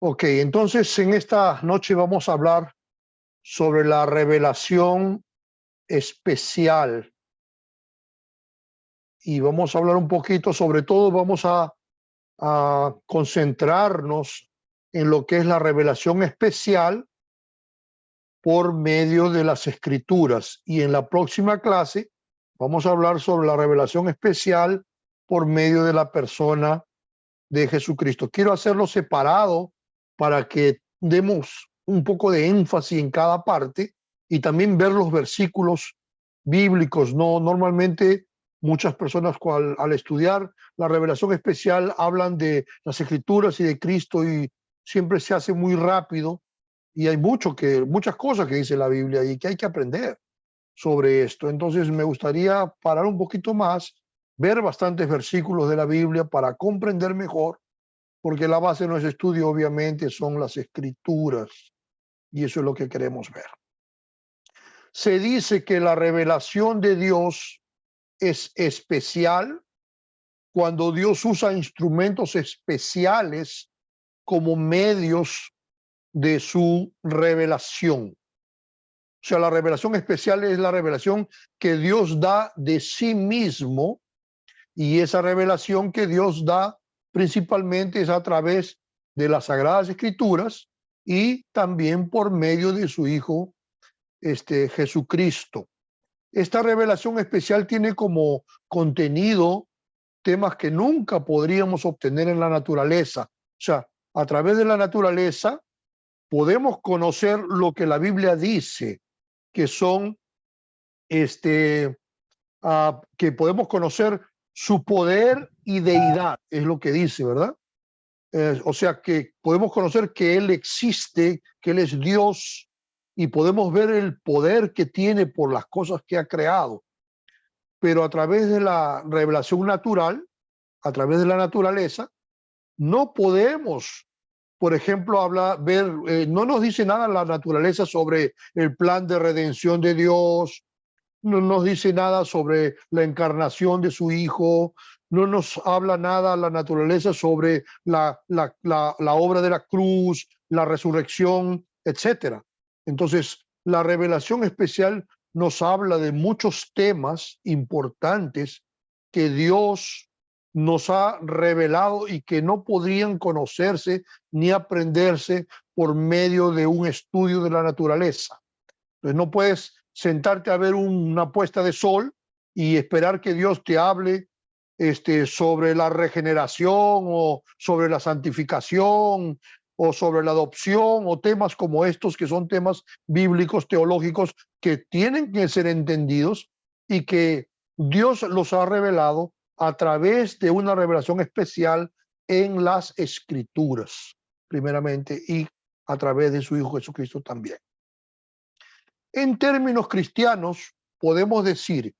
Ok, entonces en esta noche vamos a hablar sobre la revelación especial y vamos a hablar un poquito, sobre todo vamos a concentrarnos en lo que es la revelación especial por medio de las escrituras. Y en la próxima clase vamos a hablar sobre la revelación especial por medio de la persona de Jesucristo. Quiero hacerlo separado para que demos un poco de énfasis en cada parte y también ver los versículos bíblicos. No, normalmente muchas personas al estudiar la revelación especial hablan de las escrituras y de Cristo y siempre se hace muy rápido y hay muchas cosas que dice la Biblia y que hay que aprender sobre esto. Entonces me gustaría parar un poquito más, ver bastantes versículos de la Biblia para comprender mejor, porque la base de nuestro estudio obviamente son las escrituras y eso es lo que queremos ver. Se dice que la revelación de Dios es especial cuando Dios usa instrumentos especiales como medios de su revelación. O sea, la revelación especial es la revelación que Dios da de sí mismo, y esa revelación que Dios da principalmente es a través de las Sagradas Escrituras y también por medio de su Hijo Jesucristo. Esta revelación especial tiene como contenido temas que nunca podríamos obtener en la naturaleza. O sea, a través de la naturaleza podemos conocer lo que la Biblia dice, que son que podemos conocer su poder y deidad, es lo que dice, ¿verdad? O sea, que podemos conocer que Él existe, que Él es Dios, y podemos ver el poder que tiene por las cosas que ha creado. Pero a través de la revelación natural, a través de la naturaleza, no podemos, por ejemplo, no nos dice nada la naturaleza sobre el plan de redención de Dios, no nos dice nada sobre la encarnación de su Hijo, no nos habla nada la naturaleza sobre la obra de la cruz, la resurrección, etcétera. Entonces, la revelación especial nos habla de muchos temas importantes que Dios nos ha revelado y que no podrían conocerse ni aprenderse por medio de un estudio de la naturaleza. Entonces no puedes sentarte a ver una puesta de sol y esperar que Dios te hable sobre la regeneración o sobre la santificación o sobre la adopción o temas como estos que son temas bíblicos, teológicos, que tienen que ser entendidos y que Dios los ha revelado a través de una revelación especial en las Escrituras, primeramente, y a través de su Hijo Jesucristo también. En términos cristianos, podemos decir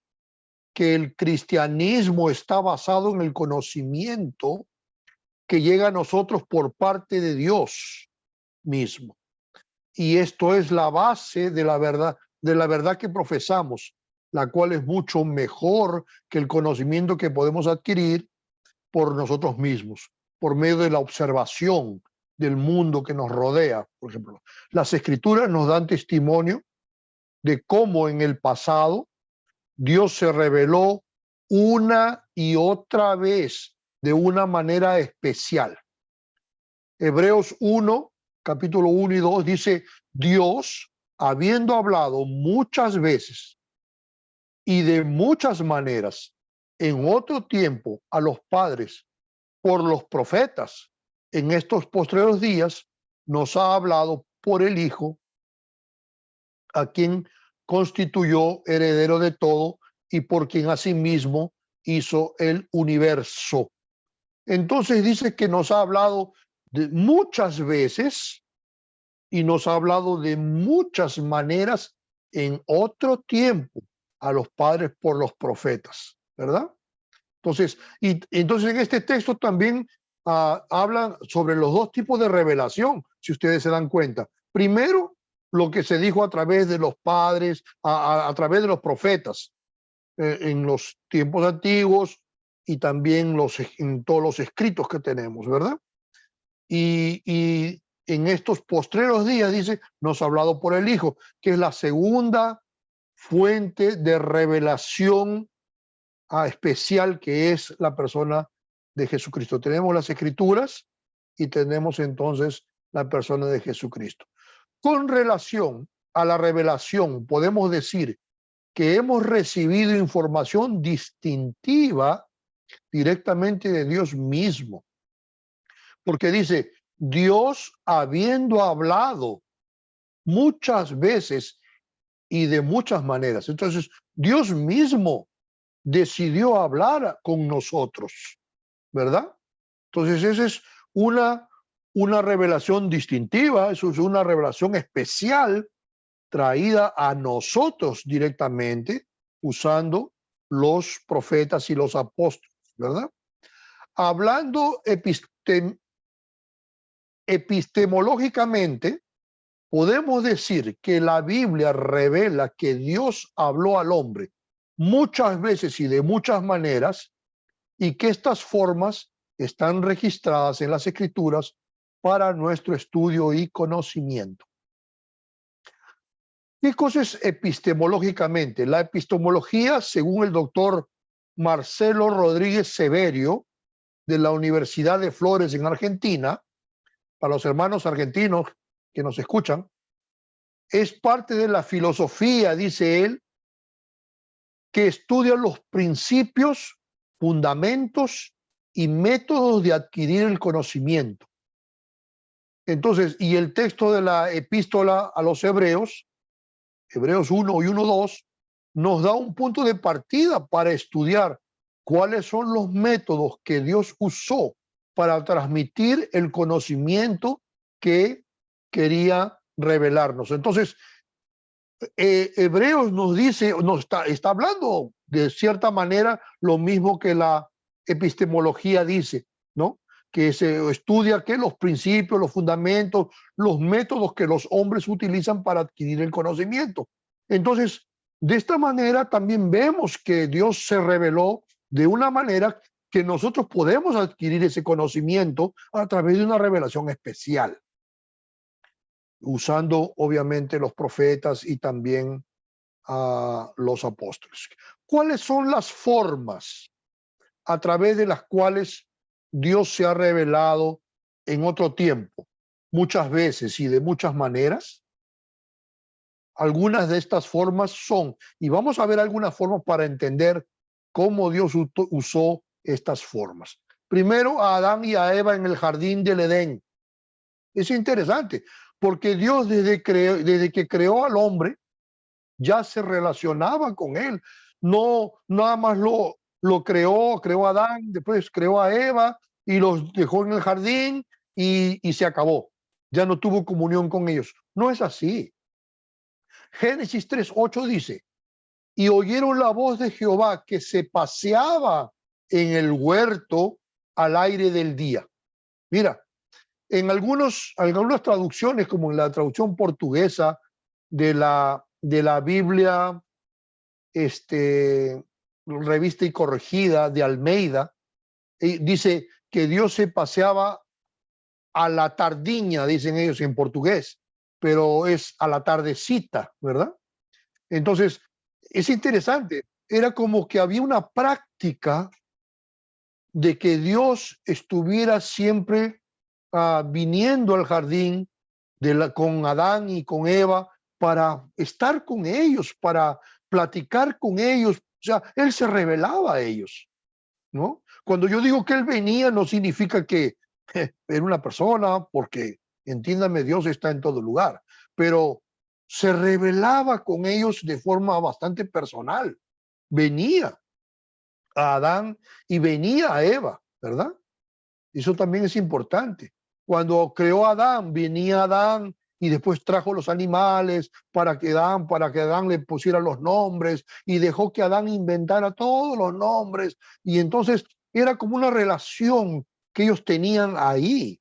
que el cristianismo está basado en el conocimiento que llega a nosotros por parte de Dios mismo. Y esto es la base de la verdad que profesamos, la cual es mucho mejor que el conocimiento que podemos adquirir por nosotros mismos, por medio de la observación del mundo que nos rodea. Por ejemplo, las Escrituras nos dan testimonio de cómo en el pasado Dios se reveló una y otra vez de una manera especial. Hebreos 1, capítulo 1 y 2 dice, Dios, habiendo hablado muchas veces y de muchas maneras en otro tiempo a los padres por los profetas, en estos postreros días nos ha hablado por el Hijo, a quien constituyó heredero de todo y por quien asimismo hizo el universo. Entonces dice que nos ha hablado de muchas veces y nos ha hablado de muchas maneras en otro tiempo a los padres por los profetas, ¿verdad? Entonces en este texto también hablan sobre los dos tipos de revelación, si ustedes se dan cuenta. Primero, lo que se dijo a través de los padres, a través de los profetas en los tiempos antiguos y también en todos los escritos que tenemos, ¿verdad? Y en estos postreros días, dice, nos ha hablado por el Hijo, que es la segunda fuente de revelación especial que es la persona de Jesucristo. Tenemos las Escrituras y tenemos entonces la persona de Jesucristo. Con relación a la revelación, podemos decir que hemos recibido información distintiva directamente de Dios mismo, porque dice, Dios habiendo hablado muchas veces y de muchas maneras. Entonces, Dios mismo decidió hablar con nosotros, ¿verdad? Entonces, esa es una revelación distintiva, eso es una revelación especial traída a nosotros directamente usando los profetas y los apóstoles, ¿verdad? Hablando epistemológicamente, podemos decir que la Biblia revela que Dios habló al hombre muchas veces y de muchas maneras, y que estas formas están registradas en las Escrituras para nuestro estudio y conocimiento. ¿Qué cosa es epistemológicamente? La epistemología, según el doctor Marcelo Rodríguez Severio, de la Universidad de Flores en Argentina, para los hermanos argentinos que nos escuchan, es parte de la filosofía, dice él, que estudia los principios, fundamentos y métodos de adquirir el conocimiento. Entonces, y el texto de la epístola a los Hebreos, Hebreos 1 y 1:2, nos da un punto de partida para estudiar cuáles son los métodos que Dios usó para transmitir el conocimiento que quería revelarnos. Entonces, Hebreos nos dice, está hablando de cierta manera lo mismo que la epistemología dice, ¿no? Que se estudia que los principios, los fundamentos, los métodos que los hombres utilizan para adquirir el conocimiento. Entonces, de esta manera también vemos que Dios se reveló de una manera que nosotros podemos adquirir ese conocimiento a través de una revelación especial, usando obviamente los profetas y también a los apóstoles. ¿Cuáles son las formas a través de las cuales Dios se ha revelado en otro tiempo? Muchas veces y de muchas maneras. Algunas de estas formas son, y vamos a ver algunas formas para entender cómo Dios usó estas formas. Primero, a Adán y a Eva en el jardín del Edén. Es interesante, porque Dios desde que creó al hombre, ya se relacionaba con él. No, nada más lo creó a Adán, después creó a Eva y los dejó en el jardín y se acabó. Ya no tuvo comunión con ellos. No es así. Génesis 3:8 dice, y oyeron la voz de Jehová que se paseaba en el huerto al aire del día. Mira, en algunas traducciones, como en la traducción portuguesa de la Biblia revista y corregida de Almeida, dice que Dios se paseaba a la tardiña, dicen ellos en portugués, pero es a la tardecita, ¿verdad? Entonces, es interesante, era como que había una práctica de que Dios estuviera siempre viniendo al jardín con Adán y con Eva para estar con ellos, para platicar con ellos. O sea, Él se revelaba a ellos, ¿no? Cuando yo digo que Él venía, no significa que era una persona, porque, entiéndame, Dios está en todo lugar, pero se revelaba con ellos de forma bastante personal. Venía a Adán y venía a Eva, ¿verdad? Eso también es importante. Cuando creó a Adán, venía Adán y después trajo los animales para que Adán le pusiera los nombres y dejó que Adán inventara todos los nombres. Y entonces era como una relación que ellos tenían ahí.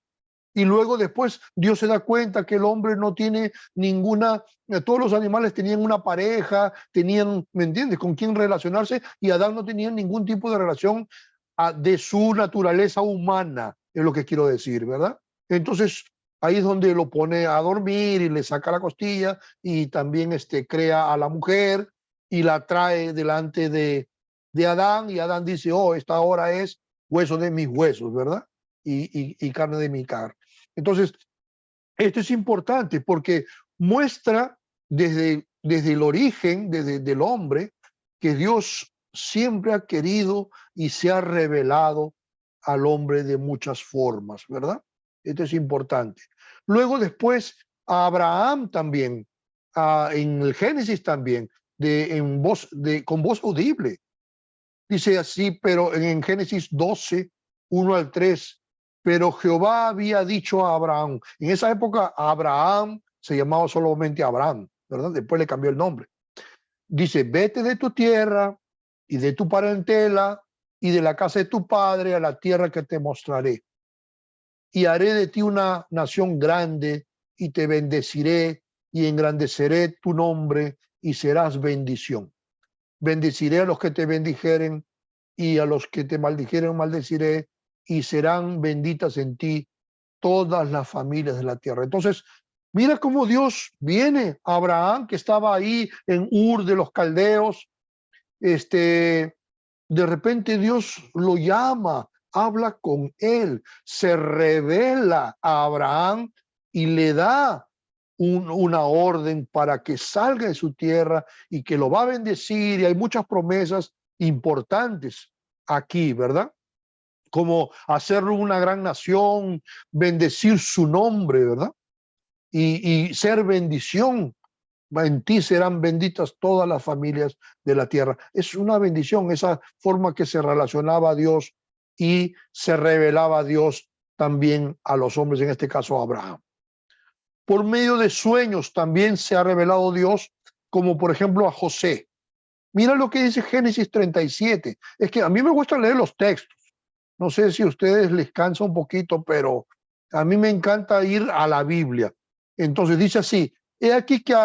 Y luego después Dios se da cuenta que el hombre no tiene ninguna, todos los animales tenían una pareja, tenían, ¿me entiendes?, con quién relacionarse, y Adán no tenía ningún tipo de relación de su naturaleza humana, es lo que quiero decir, ¿verdad? Entonces Ahí es donde lo pone a dormir y le saca la costilla y también crea a la mujer y la trae delante de Adán, y Adán dice, oh, esta hora es hueso de mis huesos, ¿verdad? Y carne de mi carne. Entonces, esto es importante porque muestra desde el origen, desde el hombre, que Dios siempre ha querido y se ha revelado al hombre de muchas formas, ¿verdad? Esto es importante. Luego después a Abraham también, en el Génesis también, con voz audible. Dice así, pero en Génesis 12, 1 al 3, pero Jehová había dicho a Abraham, en esa época Abraham se llamaba solamente Abraham, ¿verdad? Después le cambió el nombre. Dice, vete de tu tierra y de tu parentela y de la casa de tu padre a la tierra que te mostraré. Y haré de ti una nación grande y te bendeciré y engrandeceré tu nombre y serás bendición. Bendeciré a los que te bendijeren y a los que te maldijeren maldeciré, y serán benditas en ti todas las familias de la tierra. Entonces, mira cómo Dios viene a Abraham, que estaba ahí en Ur de los Caldeos. De repente Dios lo llama, habla con él, se revela a Abraham y le da una orden para que salga de su tierra y que lo va a bendecir. Y hay muchas promesas importantes aquí, ¿verdad? Como hacerlo una gran nación, bendecir su nombre, ¿verdad? Y ser bendición. En ti serán benditas todas las familias de la tierra. Es una bendición, esa forma que se relacionaba a Dios y se revelaba a Dios también a los hombres, en este caso a Abraham. Por medio de sueños también se ha revelado Dios, como por ejemplo a José. Mira lo que dice Génesis 37. Es que a mí me gusta leer los textos. No sé si a ustedes les cansa un poquito, pero a mí me encanta ir a la Biblia. Entonces dice así, he aquí que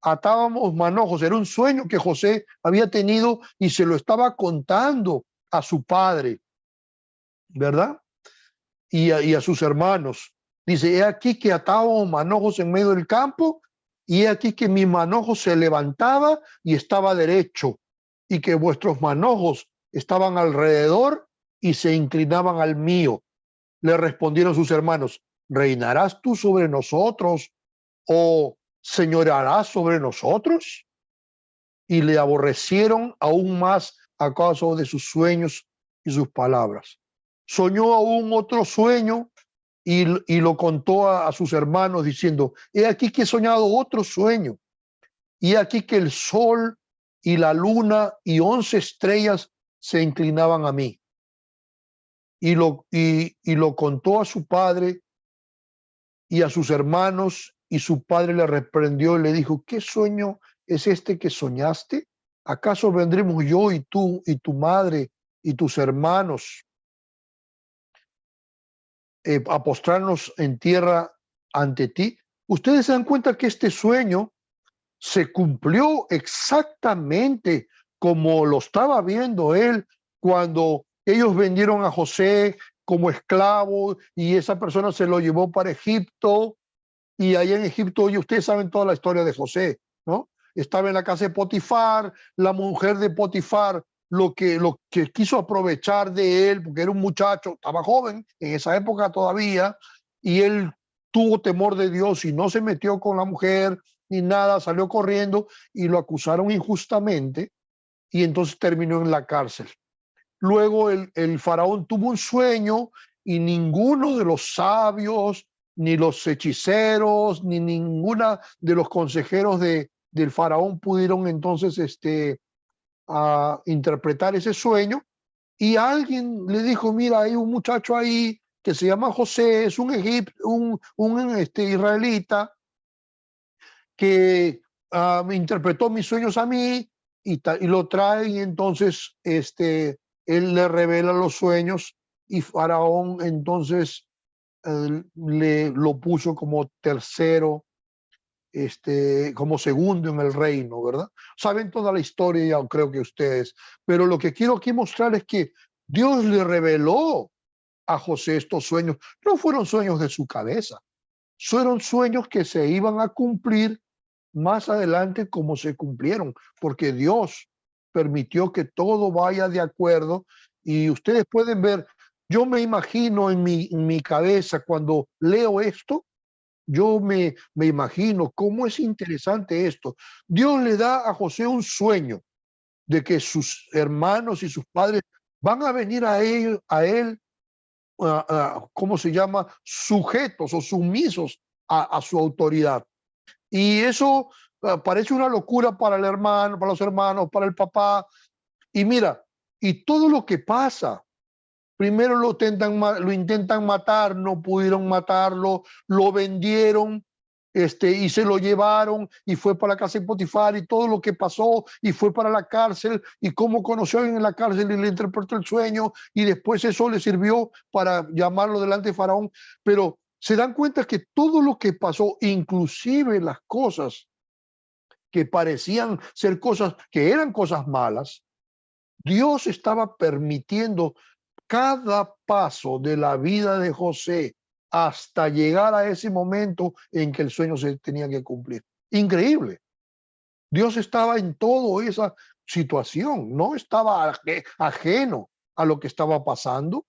atábamos manojos. Era un sueño que José había tenido y se lo estaba contando a su padre, ¿verdad? Y a sus hermanos. Dice, he aquí que atábamos manojos en medio del campo, y he aquí que mi manojo se levantaba y estaba derecho, y que vuestros manojos estaban alrededor y se inclinaban al mío. Le respondieron sus hermanos, ¿reinarás tú sobre nosotros o señorarás sobre nosotros? Y le aborrecieron aún más a causa de sus sueños y sus palabras. Soñó aún otro sueño y lo contó a sus hermanos diciendo, he aquí que he soñado otro sueño, y he aquí que el sol y la luna y 11 estrellas se inclinaban a mí. Y lo contó a su padre y a sus hermanos, y su padre le reprendió y le dijo, ¿qué sueño es este que soñaste? ¿Acaso vendremos yo y tú y tu madre y tus hermanos a postrarnos en tierra ante ti? Ustedes se dan cuenta que este sueño se cumplió exactamente como lo estaba viendo él cuando ellos vendieron a José como esclavo y esa persona se lo llevó para Egipto. Y allá en Egipto, oye, ustedes saben toda la historia de José, ¿no? Estaba en la casa de Potifar, la mujer de Potifar lo que quiso aprovechar de él, porque era un muchacho, estaba joven en esa época todavía, y él tuvo temor de Dios y no se metió con la mujer ni nada, salió corriendo y lo acusaron injustamente, y entonces terminó en la cárcel. Luego el faraón tuvo un sueño y ninguno de los sabios, ni los hechiceros, ni ninguna de los consejeros del faraón pudieron entonces a interpretar ese sueño. Y alguien le dijo, mira, hay un muchacho ahí que se llama José, es un israelita que me interpretó mis sueños a mí y lo trae, y entonces él le revela los sueños, y Faraón entonces lo puso como tercero, como segundo en el reino, ¿verdad? Saben toda la historia, ya creo que ustedes, pero lo que quiero aquí mostrar es que Dios le reveló a José estos sueños. No fueron sueños de su cabeza, fueron sueños que se iban a cumplir más adelante como se cumplieron, porque Dios permitió que todo vaya de acuerdo. Y ustedes pueden ver, yo me imagino en mi cabeza cuando leo esto, yo me imagino cómo es interesante esto. Dios le da a José un sueño de que sus hermanos y sus padres van a venir a él, ¿cómo se llama? Sujetos o sumisos a su autoridad. Y eso parece una locura para el hermano, para los hermanos, para el papá. Y mira, y todo lo que pasa, primero lo intentan matar, no pudieron matarlo, lo vendieron, y se lo llevaron y fue para la casa de Potifar y todo lo que pasó y fue para la cárcel y cómo conoció a alguien en la cárcel y le interpretó el sueño y después eso le sirvió para llamarlo delante de Faraón. Pero se dan cuenta que todo lo que pasó, inclusive las cosas que parecían ser cosas, que eran cosas malas, Dios estaba permitiendo cada paso de la vida de José hasta llegar a ese momento en que el sueño se tenía que cumplir. Increíble. Dios estaba en toda esa situación, no estaba ajeno a lo que estaba pasando,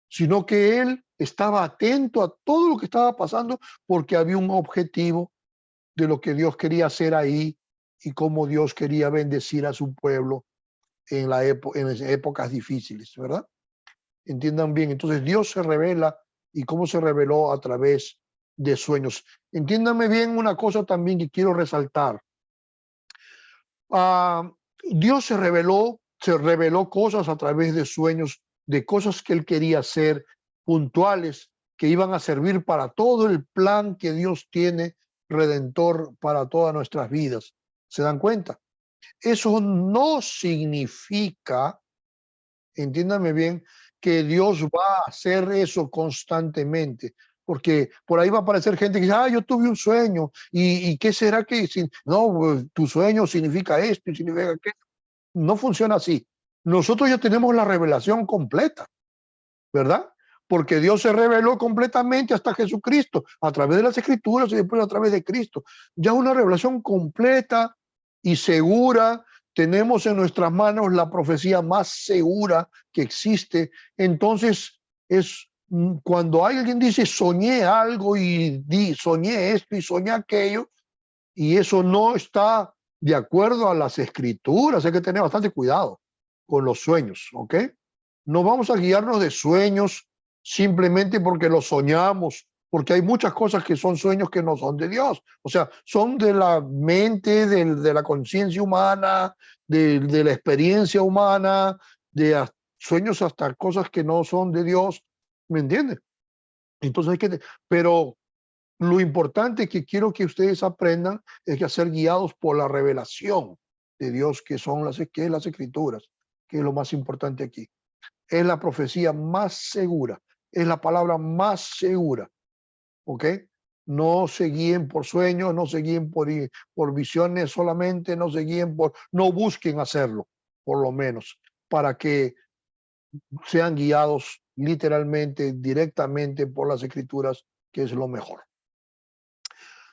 sino que él estaba atento a todo lo que estaba pasando porque había un objetivo de lo que Dios quería hacer ahí y cómo Dios quería bendecir a su pueblo en épocas difíciles, ¿verdad? Entiendan bien. Entonces Dios se revela, y cómo se reveló a través de sueños. Entiéndanme bien una cosa también que quiero resaltar. Dios se reveló cosas a través de sueños, de cosas que él quería hacer, puntuales, que iban a servir para todo el plan que Dios tiene redentor para todas nuestras vidas. ¿Se dan cuenta? Eso no significa, entiéndame bien, que Dios va a hacer eso constantemente, porque por ahí va a aparecer gente que dice, yo tuve un sueño, ¿y qué será que? No, pues, tu sueño significa esto y significa que no funciona así. Nosotros ya tenemos la revelación completa, ¿verdad? Porque Dios se reveló completamente hasta Jesucristo, a través de las Escrituras y después a través de Cristo. Ya una revelación completa y segura. Tenemos en nuestras manos la profecía más segura que existe. Entonces, cuando alguien dice soñé algo y soñé esto y soñé aquello, y eso no está de acuerdo a las Escrituras, hay que tener bastante cuidado con los sueños, ¿ok? No vamos a guiarnos de sueños simplemente porque los soñamos, porque hay muchas cosas que son sueños que no son de Dios. O sea, son de la mente, de la conciencia humana, de la experiencia humana, sueños hasta cosas que no son de Dios, ¿me entiendes? Entonces pero lo importante que quiero que ustedes aprendan es que ser guiados por la revelación de Dios, que es las Escrituras, que es lo más importante aquí. Es la profecía más segura, es la palabra más segura, ¿ok? No se guíen por sueños, no se guíen por visiones solamente, no busquen hacerlo, por lo menos, para que sean guiados literalmente, directamente por las Escrituras, que es lo mejor.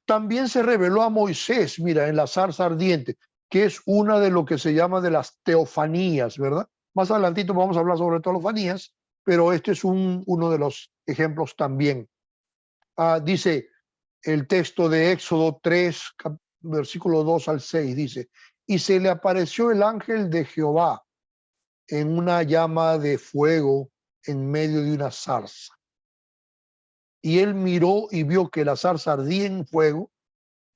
También se reveló a Moisés, mira, en la zarza ardiente, que es una de lo que se llama de las teofanías, ¿verdad? Más adelantito vamos a hablar sobre teofanías, pero este es uno de los ejemplos también. Dice el texto de Éxodo 3, versículo 2 al 6, dice, y se le apareció el ángel de Jehová en una llama de fuego en medio de una zarza. Y él miró y vio que la zarza ardía en fuego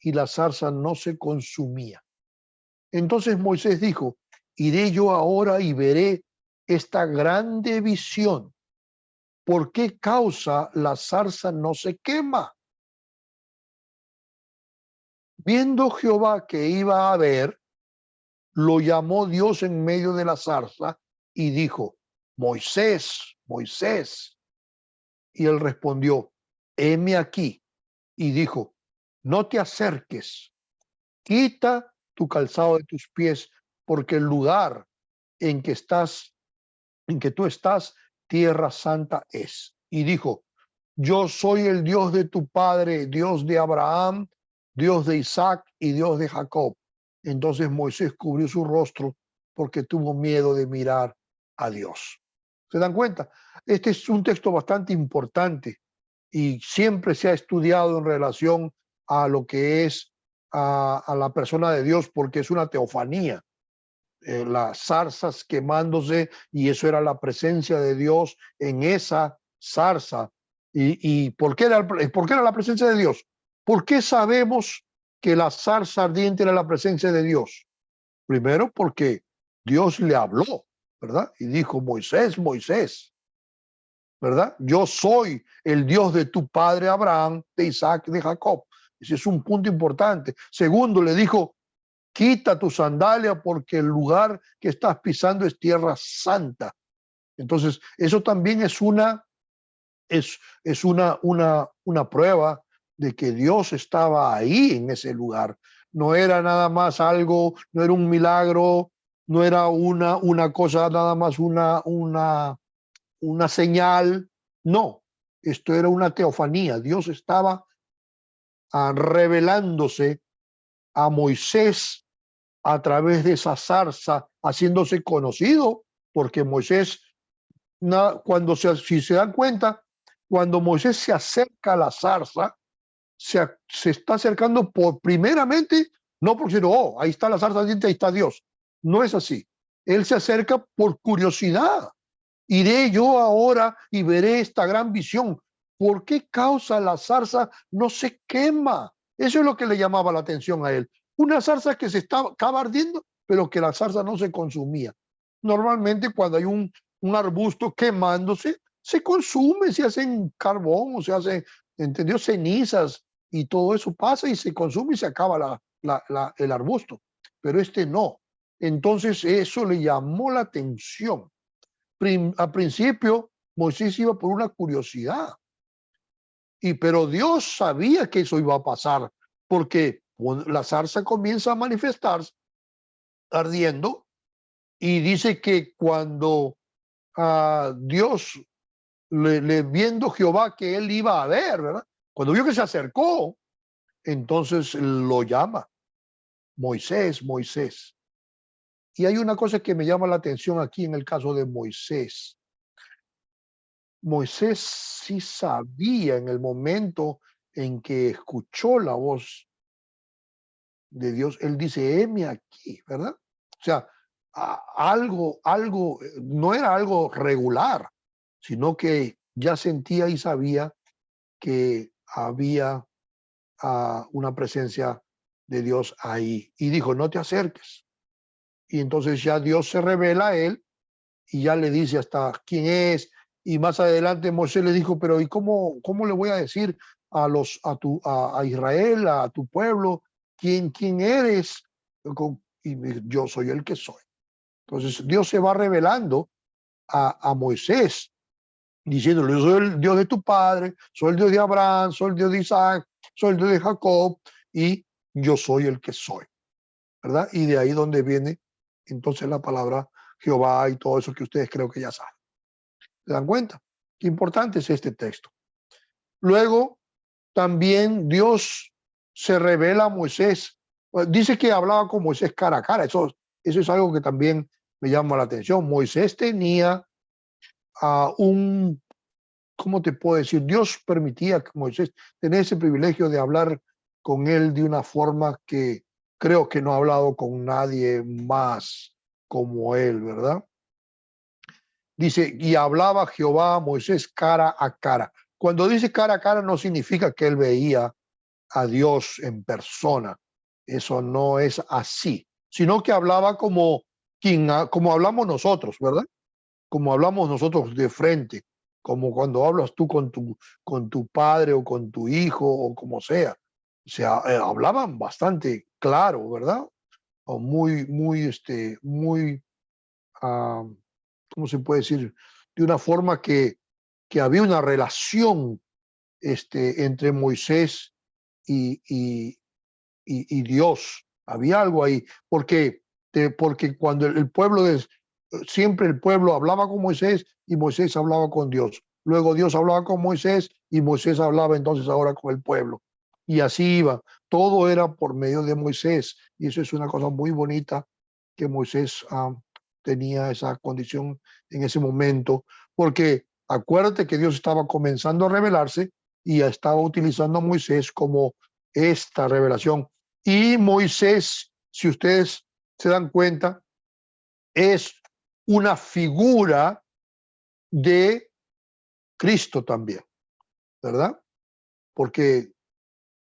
y la zarza no se consumía. Entonces Moisés dijo, iré yo ahora y veré esta grande visión. ¿Por qué causa la zarza no se quema? Viendo Jehová que iba a ver, lo llamó Dios en medio de la zarza y dijo, Moisés, Moisés. Y él respondió, heme aquí. Y dijo, no te acerques, quita tu calzado de tus pies, porque el lugar en que tú estás, tierra santa es. Y dijo, yo soy el Dios de tu padre, Dios de Abraham, Dios de Isaac y Dios de Jacob. Entonces Moisés cubrió su rostro porque tuvo miedo de mirar a Dios. ¿Se dan cuenta? Este es un texto bastante importante y siempre se ha estudiado en relación a lo que es a la persona de Dios, porque es una teofanía. Las zarzas quemándose, y eso era la presencia de Dios en esa zarza. ¿Y por qué era la presencia de Dios? ¿Por qué sabemos que la zarza ardiente era la presencia de Dios? Primero, porque Dios le habló, ¿verdad? Y dijo: Moisés, Moisés, ¿verdad? Yo soy el Dios de tu padre Abraham, de Isaac, de Jacob. Ese es un punto importante. Segundo, le dijo: quita tu sandalia porque el lugar que estás pisando es tierra santa. Entonces, eso también es una prueba de que Dios estaba ahí en ese lugar. No era nada más algo, no era un milagro, no era una cosa, nada más una señal. No, esto era una teofanía. Dios estaba revelándose a Moisés a través de esa zarza, haciéndose conocido, porque Moisés, si se dan cuenta, cuando Moisés se acerca a la zarza, se está acercando primeramente, no porque oh, ahí está la zarza ardiente, ahí está Dios. No es así. Él se acerca por curiosidad. Iré yo ahora y veré esta gran visión. ¿Por qué causa la zarza no se quema? Eso es lo que le llamaba la atención a él. Una zarza que se acaba ardiendo, pero que la zarza no se consumía. Normalmente cuando hay un arbusto quemándose, se consume, se hacen carbón o se hacen, ¿entendió? Cenizas, y todo eso pasa y se consume y se acaba el arbusto. Pero este no. Entonces eso le llamó la atención. Al principio Moisés iba por una curiosidad, pero Dios sabía que eso iba a pasar, porque la zarza comienza a manifestarse ardiendo, y dice que cuando Dios, viendo Jehová que él iba a ver, ¿verdad? Cuando vio que se acercó, entonces lo llama: Moisés, Moisés. Y hay una cosa que me llama la atención aquí en el caso de Moisés. Moisés sí sabía en el momento en que escuchó la voz de Dios. Él dice: heme aquí, ¿verdad? O sea, algo, no era algo regular, sino que ya sentía y sabía que había una presencia de Dios ahí. Y dijo: no te acerques. Y entonces ya Dios se revela a él y ya le dice hasta quién es. Y más adelante Moisés le dijo: pero ¿y cómo le voy a decir a Israel, a tu pueblo, quién eres? Y yo soy el que soy. Entonces Dios se va revelando a Moisés, diciéndole: yo soy el Dios de tu padre, soy el Dios de Abraham, soy el Dios de Isaac, soy el Dios de Jacob, y yo soy el que soy, ¿verdad? Y de ahí donde viene entonces la palabra Jehová y todo eso que ustedes creo que ya saben. ¿Se dan cuenta? Qué importante es este texto. Luego, también Dios se revela a Moisés. Dice que hablaba con Moisés cara a cara. Eso es algo que también me llama la atención. Moisés tenía ¿cómo te puedo decir? Dios permitía que Moisés tenía ese privilegio de hablar con él de una forma que creo que no ha hablado con nadie más como él, ¿verdad? Dice: y hablaba Jehová a Moisés cara a cara. Cuando dice cara a cara no significa que él veía a Dios en persona. Eso no es así, sino que hablaba como hablamos nosotros, ¿verdad? Como hablamos nosotros de frente, como cuando hablas tú con tu padre o con tu hijo o como sea. O sea, hablaban bastante claro, ¿verdad? O muy, ¿cómo se puede decir? De una forma que había una relación entre Moisés y Dios. Había algo ahí, porque cuando el pueblo, siempre el pueblo hablaba con Moisés y Moisés hablaba con Dios. Luego Dios hablaba con Moisés y Moisés hablaba entonces ahora con el pueblo. Y así iba. Todo era por medio de Moisés. Y eso es una cosa muy bonita que Moisés tenía esa condición en ese momento. Porque acuérdate que Dios estaba comenzando a revelarse y estaba utilizando a Moisés como esta revelación. Y Moisés, si ustedes se dan cuenta, es una figura de Cristo también, ¿verdad? Porque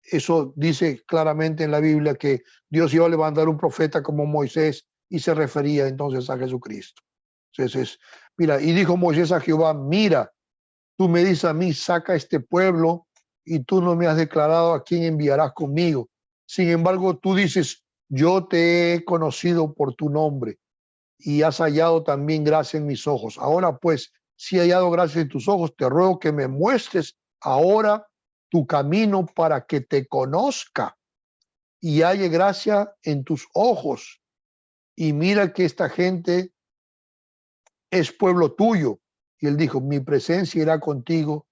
eso dice claramente en la Biblia que Dios iba a levantar un profeta como Moisés y se refería entonces a Jesucristo. Entonces, mira, y dijo Moisés a Jehová, mira, tú me dices a mí, saca este pueblo y tú no me has declarado a quién enviarás conmigo. Sin embargo, tú dices, yo te he conocido por tu nombre y has hallado también gracia en mis ojos. Ahora pues, si he hallado gracia en tus ojos, te ruego que me muestres ahora tu camino para que te conozca y halle gracia en tus ojos. Y mira que esta gente es pueblo tuyo. Y él dijo, mi presencia irá contigo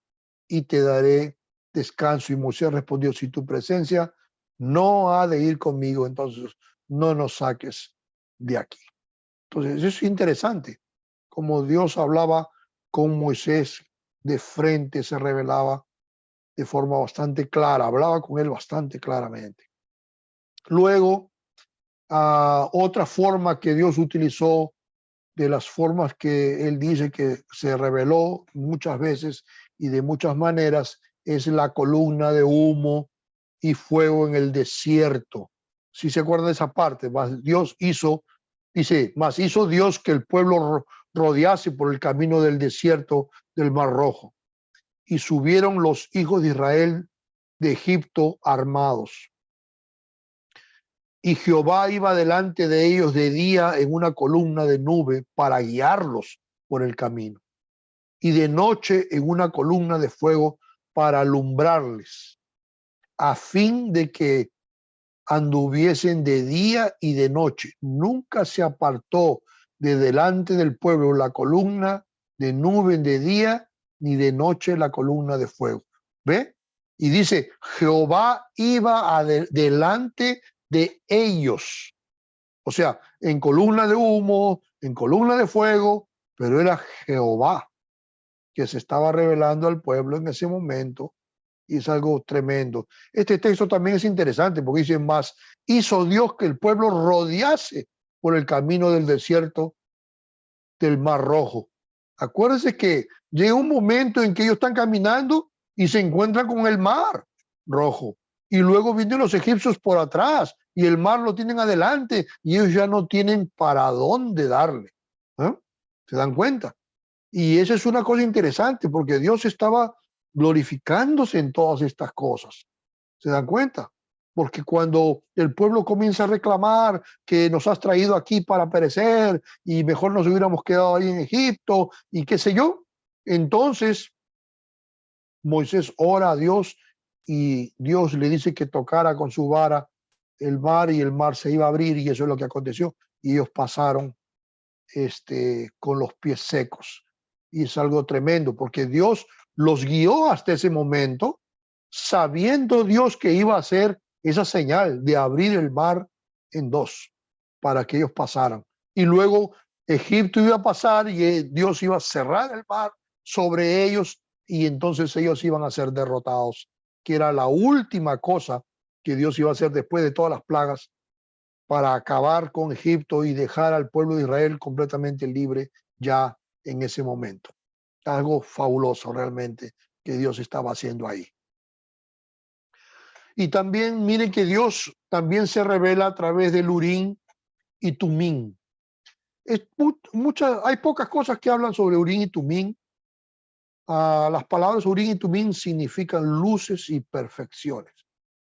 y te daré descanso. Y Moisés respondió, si tu presencia no ha de ir conmigo, entonces no nos saques de aquí. Entonces, eso es interesante, como Dios hablaba con Moisés de frente, se revelaba de forma bastante clara, hablaba con él bastante claramente. Luego, otra forma que Dios utilizó, de las formas que él dice que se reveló muchas veces y de muchas maneras, es la columna de humo y fuego en el desierto. Si se acuerdan de esa parte, Dios hizo, dice, más hizo Dios que el pueblo rodease por el camino del desierto del Mar Rojo. Y subieron los hijos de Israel de Egipto armados. Y Jehová iba delante de ellos de día en una columna de nube para guiarlos por el camino, y de noche en una columna de fuego para alumbrarles, a fin de que anduviesen de día y de noche. Nunca se apartó de delante del pueblo la columna de nube de día, ni de noche la columna de fuego. ¿Ve? Y dice, Jehová iba delante de ellos. O sea, en columna de humo, en columna de fuego, pero era Jehová que se estaba revelando al pueblo en ese momento, y es algo tremendo. Este texto también es interesante porque dice más, hizo Dios que el pueblo rodease por el camino del desierto del Mar Rojo. Acuérdense que llega un momento en que ellos están caminando y se encuentran con el Mar Rojo. Y luego vienen los egipcios por atrás y el mar lo tienen adelante y ellos ya no tienen para dónde darle. ¿Eh? ¿Se dan cuenta? Y esa es una cosa interesante porque Dios estaba glorificándose en todas estas cosas. ¿Se dan cuenta? Porque cuando el pueblo comienza a reclamar que nos has traído aquí para perecer y mejor nos hubiéramos quedado ahí en Egipto y qué sé yo, entonces Moisés ora a Dios y Dios le dice que tocara con su vara el mar y el mar se iba a abrir, y eso es lo que aconteció, y ellos pasaron con los pies secos. Y es algo tremendo porque Dios los guió hasta ese momento, sabiendo Dios que iba a hacer esa señal de abrir el mar en dos para que ellos pasaran. Y luego Egipto iba a pasar y Dios iba a cerrar el mar sobre ellos, y entonces ellos iban a ser derrotados, que era la última cosa que Dios iba a hacer después de todas las plagas, para acabar con Egipto y dejar al pueblo de Israel completamente libre ya en ese momento. Algo fabuloso realmente que Dios estaba haciendo ahí. Y también miren que Dios también se revela a través del Urim y Tumim. Hay pocas cosas que hablan sobre Urim y Tumim. Las palabras Urim y Tumim significan luces y perfecciones.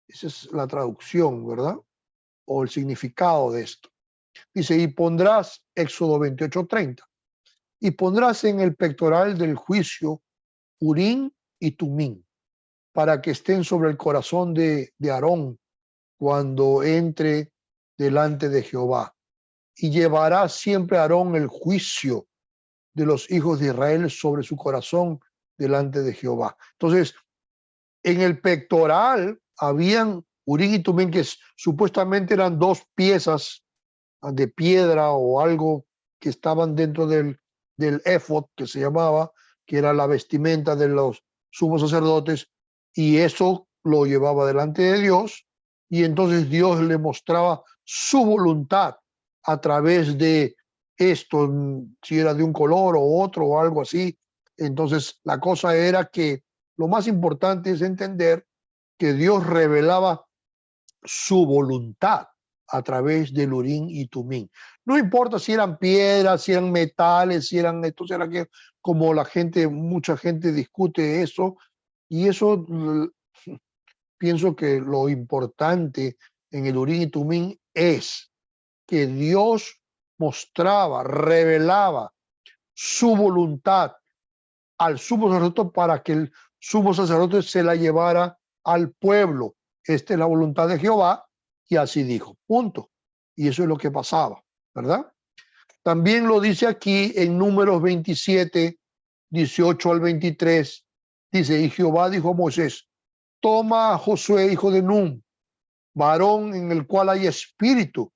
Esa es la traducción, ¿verdad? O el significado de esto. Dice, y pondrás, Éxodo 28:30, y pondrás en el pectoral del juicio Urim y Tumim, para que estén sobre el corazón de Aarón cuando entre delante de Jehová. Y llevará siempre Aarón el juicio de los hijos de Israel sobre su corazón delante de Jehová. Entonces, En el pectoral habían Urim y Tumim, que supuestamente eran dos piezas de piedra o algo que estaban dentro del éfod, que se llamaba, que era la vestimenta de los sumos sacerdotes, y eso lo llevaba delante de Dios, y entonces Dios le mostraba su voluntad a través de esto, si era de un color o otro o algo así. Entonces la cosa era que lo más importante es entender que Dios revelaba su voluntad a través del Urim y Tumim. No importa si eran piedras, si eran metales, si eran esto, si era que, como mucha gente discute eso, y eso pienso que lo importante en el Urim y Tumim es que Dios mostraba, revelaba su voluntad al sumo sacerdote para que el sumo sacerdote se la llevara al pueblo. Esta es la voluntad de Jehová, y así dijo, punto. Y eso es lo que pasaba, ¿verdad? También lo dice aquí en Números 27, 18 al 23, dice, y Jehová dijo a Moisés, toma a Josué, hijo de Nun, varón en el cual hay espíritu,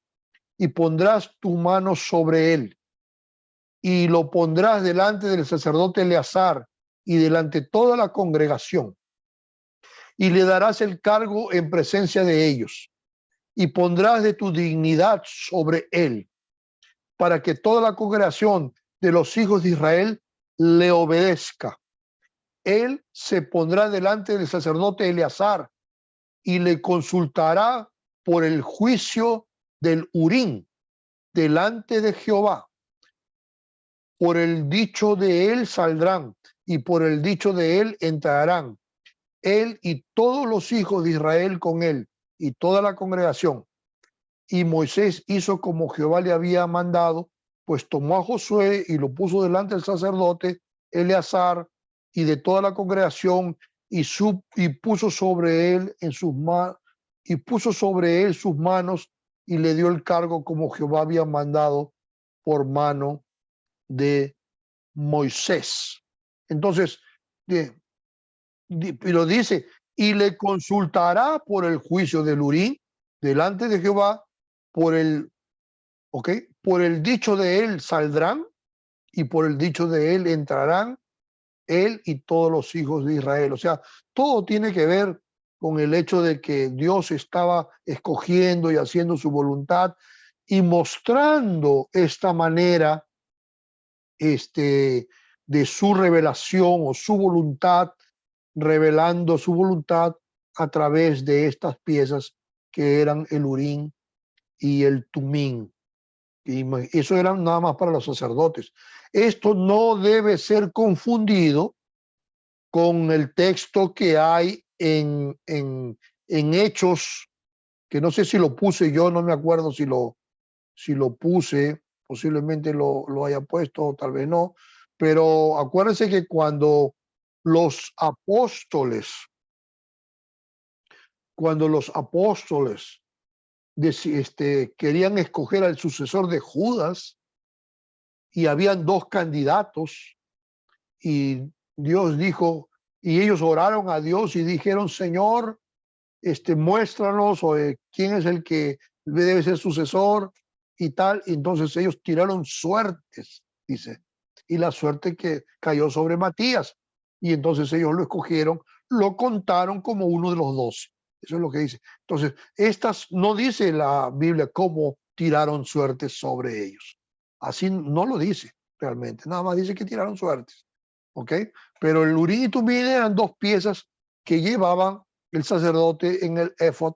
y pondrás tu mano sobre él, y lo pondrás delante del sacerdote Eleazar y delante de toda la congregación, y le darás el cargo en presencia de ellos, y pondrás de tu dignidad sobre él, para que toda la congregación de los hijos de Israel le obedezca. Él se pondrá delante del sacerdote Eleazar y le consultará por el juicio del Urim delante de Jehová. Por el dicho de él saldrán y por el dicho de él entrarán, él y todos los hijos de Israel con él y toda la congregación. Y Moisés hizo como Jehová le había mandado, pues tomó a Josué y lo puso delante del sacerdote Eleazar y de toda la congregación, y puso sobre él sus manos, y le dio el cargo como Jehová había mandado por mano de Moisés. Entonces, pero dice, y le consultará por el juicio del Urim delante de Jehová, por el, ¿ok? Por el dicho de él saldrán y por el dicho de él entrarán, él y todos los hijos de Israel. O sea, todo tiene que ver con el hecho de que Dios estaba escogiendo y haciendo su voluntad y mostrando esta manera de su revelación o su voluntad, revelando su voluntad a través de estas piezas que eran el Urim y el Tumim. Y eso eran nada más para los sacerdotes. Esto no debe ser confundido con el texto que hay en Hechos, que no sé si lo puse yo, no me acuerdo si lo puse, posiblemente lo haya puesto, tal vez no, pero acuérdense que cuando los apóstoles, querían escoger al sucesor de Judas, y habían dos candidatos, y Dios dijo, y ellos oraron a Dios y dijeron, Señor, muéstranos quién es el que debe ser sucesor y tal. Y entonces ellos tiraron suertes, dice, y la suerte que cayó sobre Matías. Y entonces ellos lo escogieron, lo contaron como uno de los 12. Eso es lo que dice. Entonces, no dice la Biblia cómo tiraron suertes sobre ellos. Así no lo dice realmente. Nada más dice que tiraron suertes. ¿Ok? Pero el Urim y Tumim eran dos piezas que llevaban el sacerdote en el éfod,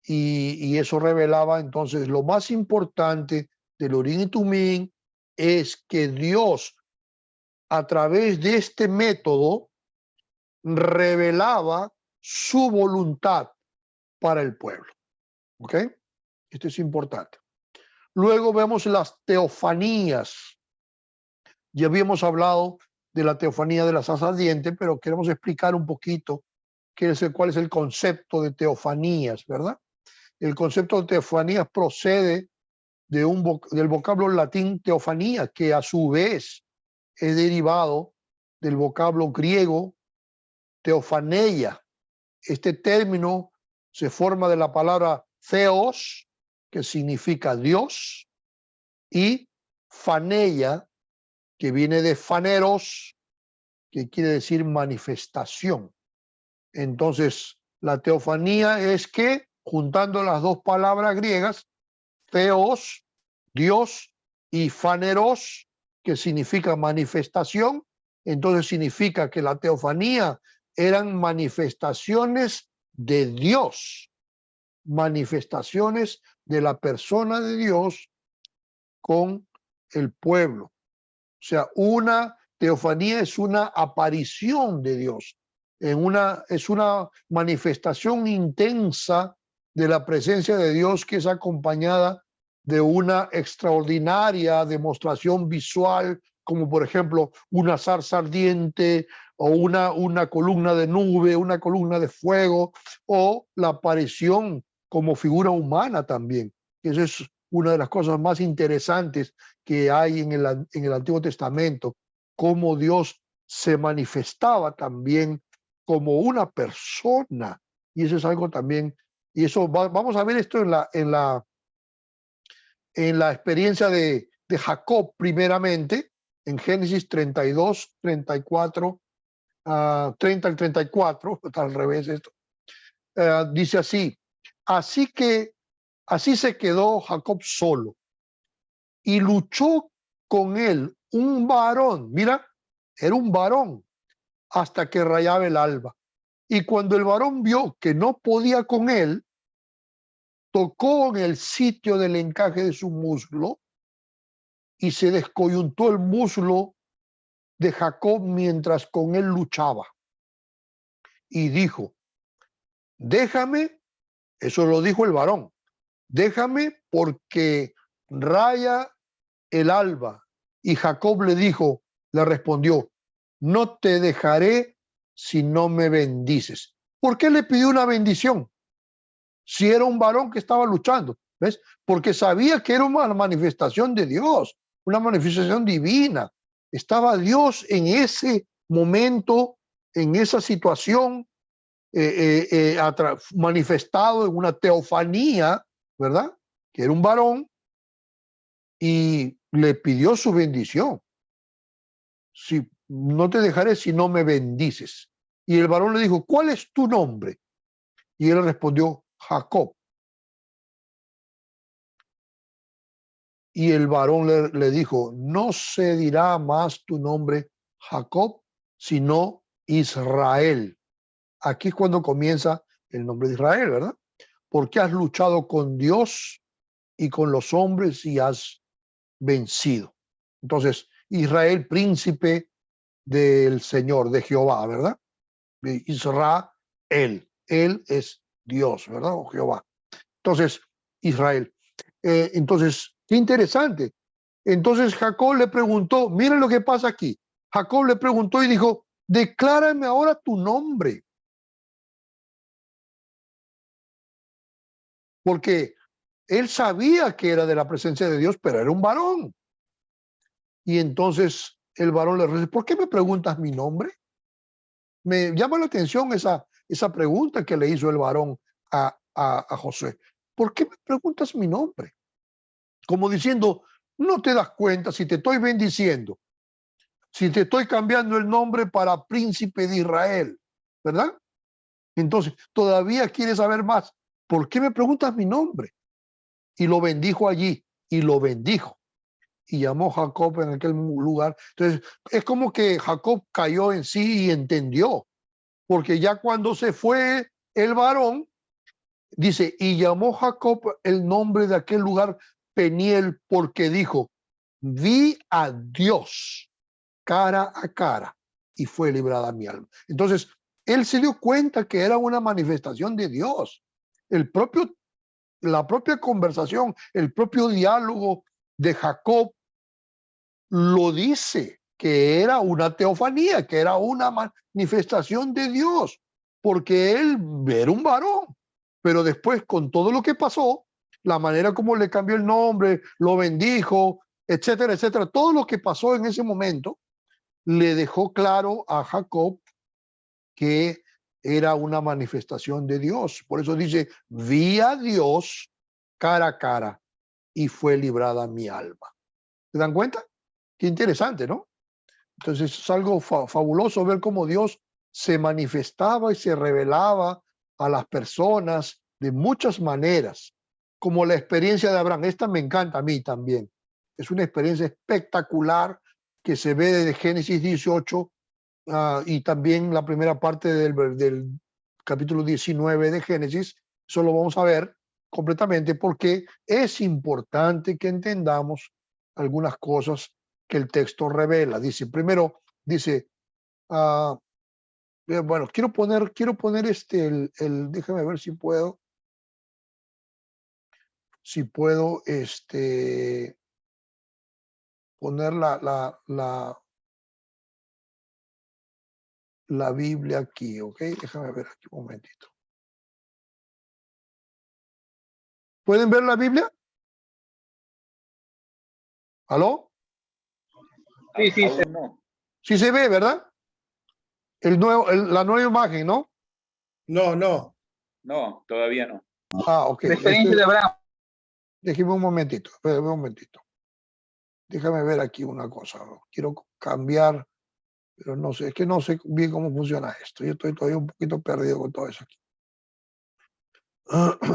y eso revelaba entonces lo más importante del Urim y Tumim es que Dios a través de este método revelaba su voluntad para el pueblo. ¿Ok? Esto es importante. Luego vemos las teofanías. Ya habíamos hablado de la teofanía de la zarza ardiente, pero queremos explicar un poquito cuál es el concepto de teofanías, ¿verdad? El concepto de teofanías procede del vocablo latín teofanía, que a su vez es derivado del vocablo griego teofaneia, Este término se forma de la palabra theos, que significa Dios, y phaneia, que viene de phaneros, que quiere decir manifestación. Entonces, la teofanía es que, juntando las dos palabras griegas, theos, Dios, y phaneros, que significa manifestación, entonces significa que la teofanía eran manifestaciones de Dios, manifestaciones de la persona de Dios con el pueblo. O sea, una teofanía es una aparición de Dios, es una manifestación intensa de la presencia de Dios que es acompañada de una extraordinaria demostración visual, como por ejemplo una zarza ardiente o una columna de nube, una columna de fuego, o la aparición como figura humana también. Eso es una de las cosas más interesantes que hay en el Antiguo Testamento, cómo Dios se manifestaba también como una persona. Y eso es algo también, y eso vamos a ver esto en la experiencia de Jacob primeramente, en Génesis 32, 34, 30 al 34, está al revés esto. Dice así se quedó Jacob solo y luchó con él un varón, mira, era un varón, hasta que rayaba el alba. Y cuando el varón vio que no podía con él, tocó en el sitio del encaje de su muslo y se descoyuntó el muslo de Jacob mientras con él luchaba. Y dijo, déjame, eso lo dijo el varón, déjame porque raya el alba. Y Jacob le respondió, no te dejaré si no me bendices. ¿Por qué le pidió una bendición? Si era un varón que estaba luchando, ¿ves? Porque sabía que era una manifestación de Dios, una manifestación divina. Estaba Dios en ese momento, en esa situación, manifestado en una teofanía, ¿verdad? Que era un varón, y le pidió su bendición. Si no te dejaré si no me bendices. Y el varón le dijo, ¿cuál es tu nombre? Y él respondió, Jacob. Y el varón le dijo, no se dirá más tu nombre Jacob, sino Israel. Aquí es cuando comienza el nombre de Israel, ¿verdad? Porque has luchado con Dios y con los hombres y has vencido. Entonces, Israel, príncipe del Señor, de Jehová, ¿verdad? De Israel, él es Dios, ¿verdad? O Jehová. Entonces, Israel. Entonces, qué interesante. Entonces Jacob le preguntó, mira lo que pasa aquí. Jacob le preguntó y dijo, declárame ahora tu nombre. Porque él sabía que era de la presencia de Dios, pero era un varón. Y entonces el varón le dice, ¿por qué me preguntas mi nombre? Me llama la atención esa pregunta que le hizo el varón a José. ¿Por qué me preguntas mi nombre? Como diciendo, no te das cuenta si te estoy bendiciendo, si te estoy cambiando el nombre para príncipe de Israel, ¿verdad? Entonces, todavía quieres saber más. ¿Por qué me preguntas mi nombre? Y lo bendijo allí, y lo bendijo. Y llamó Jacob en aquel lugar. Entonces, es como que Jacob cayó en sí y entendió. Porque ya cuando se fue el varón, dice, y llamó Jacob el nombre de aquel lugar Peniel, porque dijo, vi a Dios cara a cara y fue librada mi alma. Entonces, él se dio cuenta que era una manifestación de Dios. La propia conversación, el propio diálogo de Jacob lo dice, que era una teofanía, que era una manifestación de Dios, porque él era un varón, pero después con todo lo que pasó, la manera como le cambió el nombre, lo bendijo, etcétera, etcétera, todo lo que pasó en ese momento, le dejó claro a Jacob que era una manifestación de Dios. Por eso dice, vi a Dios cara a cara y fue librada mi alma. ¿Se dan cuenta? Qué interesante, ¿no? Entonces es algo fabuloso ver cómo Dios se manifestaba y se revelaba a las personas de muchas maneras, como la experiencia de Abraham. Esta me encanta a mí también. Es una experiencia espectacular que se ve desde Génesis 18 y también la primera parte del capítulo 19 de Génesis. Eso lo vamos a ver completamente porque es importante que entendamos algunas cosas que el texto revela. Dice, primero, dice, bueno, quiero poner déjame ver si puedo, poner la Biblia aquí, ¿ok? Déjame ver aquí un momentito. ¿Pueden ver la Biblia? ¿Aló? Sí, sí, Aún no. Sí se ve, ¿verdad? La nueva imagen, ¿no? No, no. No, todavía no. Ok. la experiencia de Abraham. Déjeme un momentito, espérame un momentito. Déjame ver aquí una cosa. Quiero cambiar, pero no sé, es que no sé bien cómo funciona esto. Yo estoy todavía un poquito perdido con todo eso aquí.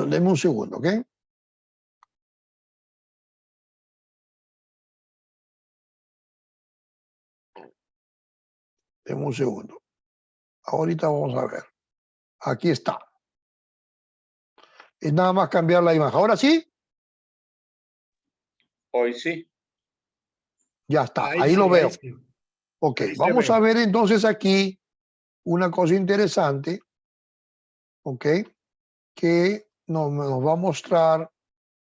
Deme un segundo, ¿ok? Deme un segundo. Ahorita vamos a ver. Aquí está. Es nada más cambiar la imagen. Ahora sí, Hoy sí. ya está. Ahí Ahí sí, lo veo. ahí sí. Ok, Ahí se vamos ve. a ver entonces aquí una cosa interesante, ok, que nos va a mostrar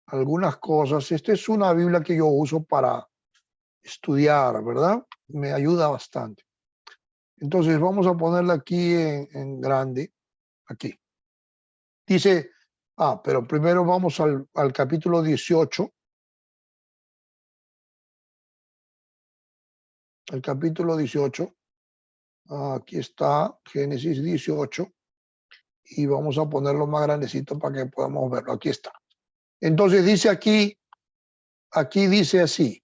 algunas cosas. Esta es una Biblia que yo uso para estudiar, ¿verdad? Me ayuda bastante. Entonces vamos a ponerla aquí en grande, aquí. Dice, pero primero vamos al capítulo 18. El capítulo 18. Aquí está Génesis 18. Y vamos a ponerlo más grandecito para que podamos verlo. Aquí está. Entonces dice aquí dice así.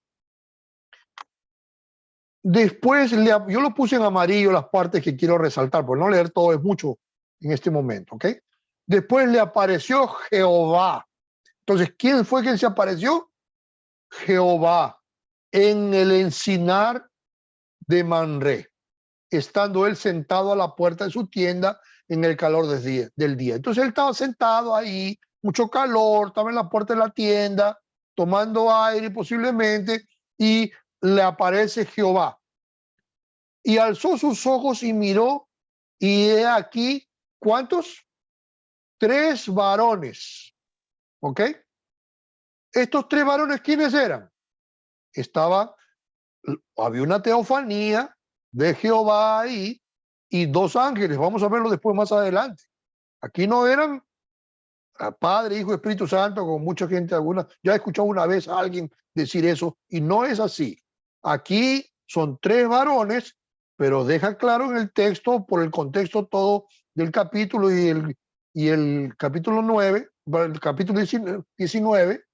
Después, yo lo puse en amarillo las partes que quiero resaltar, porque no leer todo es mucho en este momento, ¿ok? Después le apareció Jehová. Entonces, ¿quién fue quien se apareció? Jehová en el encinar de Manré, estando él sentado a la puerta de su tienda en el calor del día. Entonces él estaba sentado ahí, mucho calor, estaba en la puerta de la tienda, tomando aire posiblemente, y le aparece Jehová. Y alzó sus ojos y miró, y he aquí, ¿cuántos? 3 varones, ¿ok? Estos 3 varones, ¿quiénes eran? Había una teofanía de Jehová ahí y 2 ángeles. Vamos a verlo después más adelante. Aquí no eran Padre, Hijo, Espíritu Santo, como mucha gente alguna. Ya he escuchado una vez a alguien decir eso y no es así. Aquí son 3 varones, pero deja claro en el texto, por el contexto todo del capítulo y el capítulo 9, el capítulo 19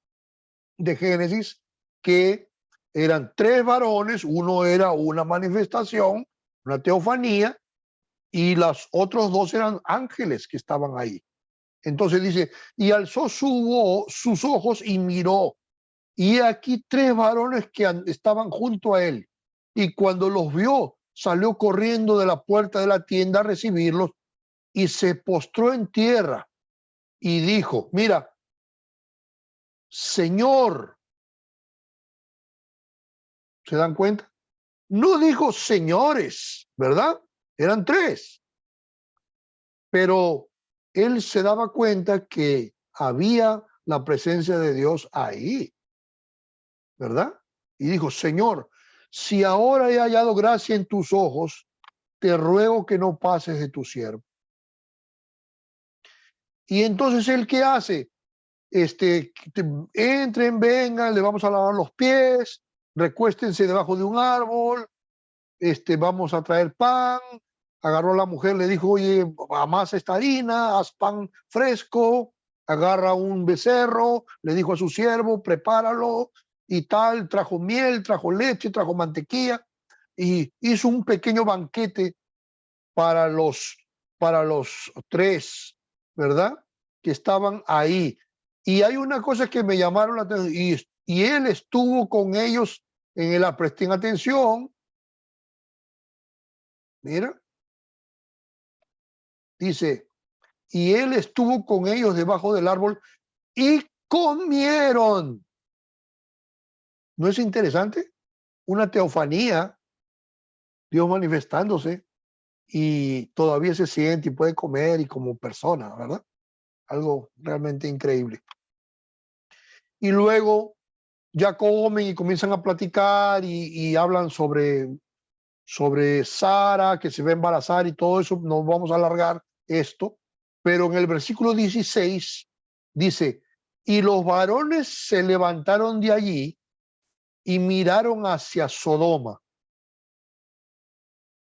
de Génesis, que eran 3 varones, uno era una manifestación, una teofanía, y los otros 2 eran ángeles que estaban ahí. Entonces dice, y alzó sus ojos y miró, y aquí 3 varones que estaban junto a él, y cuando los vio, salió corriendo de la puerta de la tienda a recibirlos, y se postró en tierra, y dijo, mira, Señor, ¿se dan cuenta? No dijo señores, ¿verdad? Eran 3. Pero él se daba cuenta que había la presencia de Dios ahí, ¿verdad? Y dijo, Señor, si ahora he hallado gracia en tus ojos, te ruego que no pases de tu siervo. Y entonces él, ¿qué hace? Entren, vengan, le vamos a lavar los pies, recuéstense debajo de un árbol, vamos a traer pan, agarró a la mujer, le dijo, oye, amasa esta harina, haz pan fresco, agarra un becerro, le dijo a su siervo, prepáralo y tal, trajo miel, trajo leche, trajo mantequilla y hizo un pequeño banquete para los tres, ¿verdad? Que estaban ahí. Y hay una cosa que me llamaron la atención, y él estuvo con ellos presten atención, mira, dice, y él estuvo con ellos debajo del árbol y comieron. ¿No es interesante? Una teofanía, Dios manifestándose, y todavía se siente y puede comer y como persona, ¿verdad? Algo realmente increíble. Y luego ya comen y comienzan a platicar y hablan sobre Sara, que se va a embarazar y todo eso. No vamos a alargar esto, pero en el versículo 16 dice, y los varones se levantaron de allí y miraron hacia Sodoma,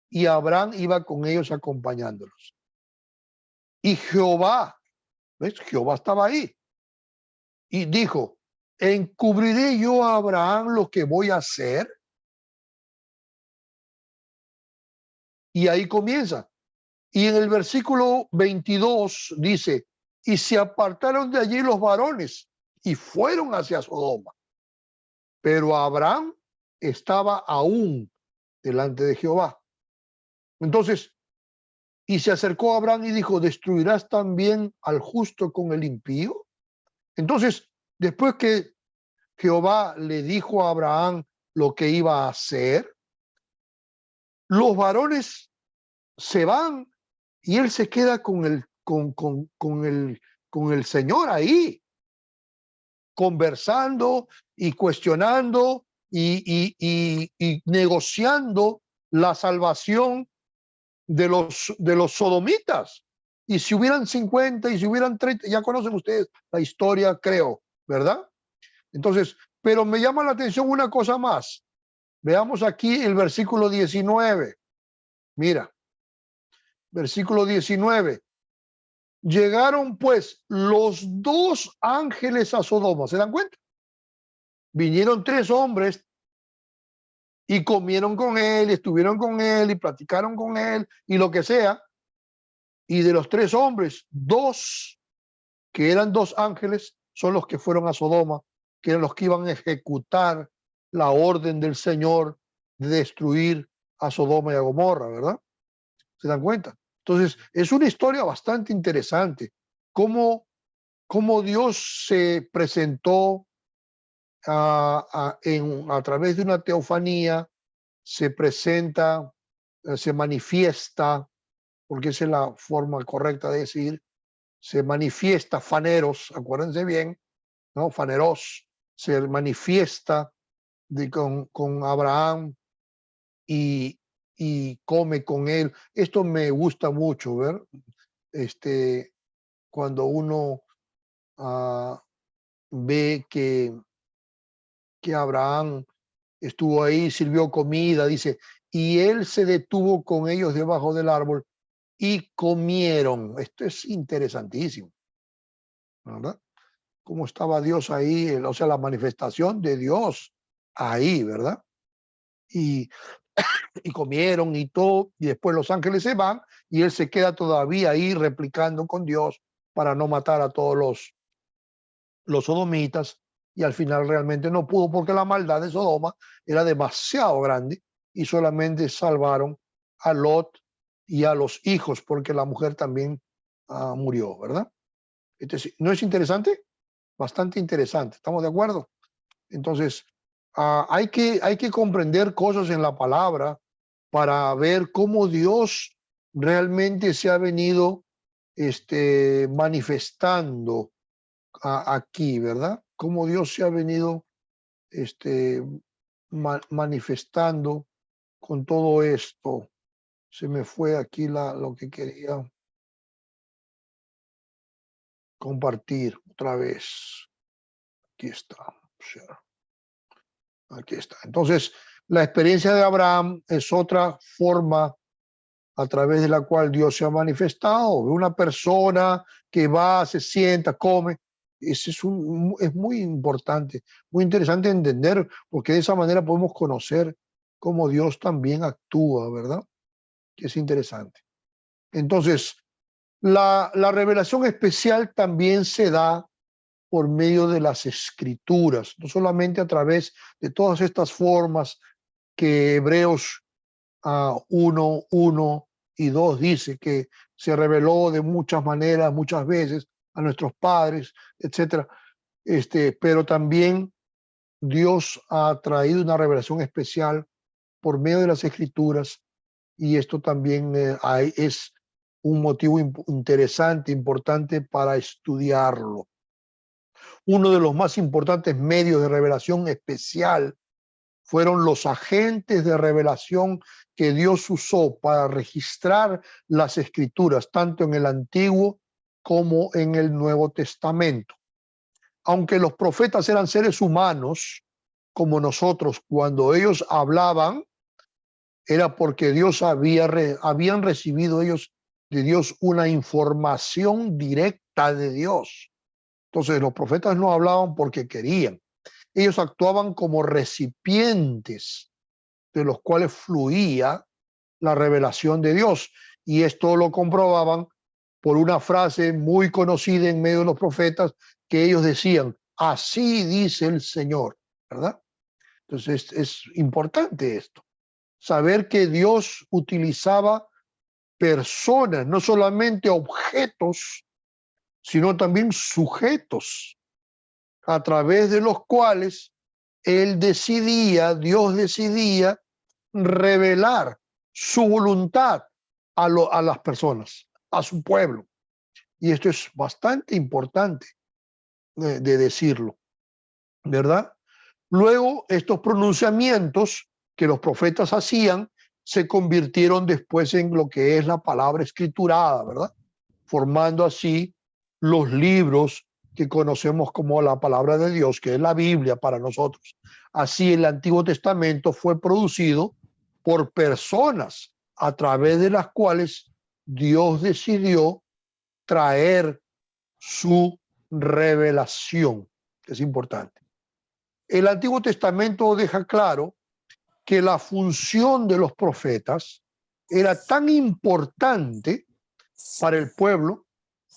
y Abraham iba con ellos acompañándolos. Y Jehová, ¿ves? Jehová estaba ahí y dijo, ¿encubriré yo a Abraham lo que voy a hacer? Y ahí comienza. Y en el versículo 22 dice, y se apartaron de allí los varones y fueron hacia Sodoma. Pero Abraham estaba aún delante de Jehová. Entonces, y se acercó a Abraham y dijo, ¿destruirás también al justo con el impío? Entonces, después que Jehová le dijo a Abraham lo que iba a hacer, los varones se van y él se queda con el Señor ahí, conversando y cuestionando y negociando la salvación de los sodomitas. Y si hubieran 50 y si hubieran 30, ya conocen ustedes la historia, creo, ¿verdad? Entonces, pero me llama la atención una cosa más. Veamos aquí el versículo 19. Mira, versículo 19. Llegaron pues los dos ángeles a Sodoma. ¿Se dan cuenta? Vinieron tres hombres y comieron con él, estuvieron con él y platicaron con él y lo que sea. Y de los tres hombres, dos, que eran dos ángeles, son los que fueron a Sodoma, que eran los que iban a ejecutar la orden del Señor de destruir a Sodoma y a Gomorra, ¿verdad? ¿Se dan cuenta? Entonces, es una historia bastante interesante. Cómo Dios se presentó a través de una teofanía, se presenta, se manifiesta, porque esa es la forma correcta de decir, se manifiesta faneros, acuérdense bien, ¿no? Faneros, se manifiesta con Abraham y come con él. Esto me gusta mucho, ver, cuando uno ve que Abraham estuvo ahí, sirvió comida, dice, y él se detuvo con ellos debajo del árbol y comieron. Esto es interesantísimo, ¿verdad? Cómo estaba Dios ahí, o sea, la manifestación de Dios ahí, ¿verdad? Y, y comieron y todo, y después los ángeles se van y él se queda todavía ahí replicando con Dios para no matar a todos los sodomitas, y al final realmente no pudo porque la maldad de Sodoma era demasiado grande y solamente salvaron a Lot y a los hijos porque la mujer también murió, ¿verdad? Entonces, ¿no es interesante? Bastante interesante, ¿estamos de acuerdo? Entonces, hay que comprender cosas en la palabra para ver cómo Dios realmente se ha venido manifestando aquí, ¿verdad? Cómo Dios se ha venido manifestando con todo esto. Se me fue aquí lo que quería compartir otra vez. Aquí está. Aquí está. Entonces, la experiencia de Abraham es otra forma a través de la cual Dios se ha manifestado, una persona que va, se sienta, come. Ese es muy importante, muy interesante entender, porque de esa manera podemos conocer cómo Dios también actúa, ¿verdad? Que es interesante. Entonces, la revelación especial también se da por medio de las escrituras, no solamente a través de todas estas formas que Hebreos 1 y 2 dice que se reveló de muchas maneras, muchas veces a nuestros padres, etcétera. Pero también Dios ha traído una revelación especial por medio de las escrituras, y esto también es un motivo interesante, importante para estudiarlo. Uno de los más importantes medios de revelación especial fueron los agentes de revelación que Dios usó para registrar las escrituras, tanto en el Antiguo como en el Nuevo Testamento. Aunque los profetas eran seres humanos, como nosotros, cuando ellos hablaban, era porque habían recibido ellos de Dios una información directa de Dios. Entonces los profetas no hablaban porque querían. Ellos actuaban como recipientes de los cuales fluía la revelación de Dios. Y esto lo comprobaban por una frase muy conocida en medio de los profetas, que ellos decían: así dice el Señor, ¿verdad? Entonces es importante esto, saber que Dios utilizaba personas, no solamente objetos, sino también sujetos, a través de los cuales Dios decidía revelar su voluntad a las personas, a su pueblo. Y esto es bastante importante de decirlo, ¿verdad? Luego, estos pronunciamientos que los profetas hacían se convirtieron después en lo que es la palabra escriturada, ¿verdad? Formando así los libros que conocemos como la palabra de Dios, que es la Biblia para nosotros. Así, el Antiguo Testamento fue producido por personas a través de las cuales Dios decidió traer su revelación, que es importante. El Antiguo Testamento deja claro que la función de los profetas era tan importante para el pueblo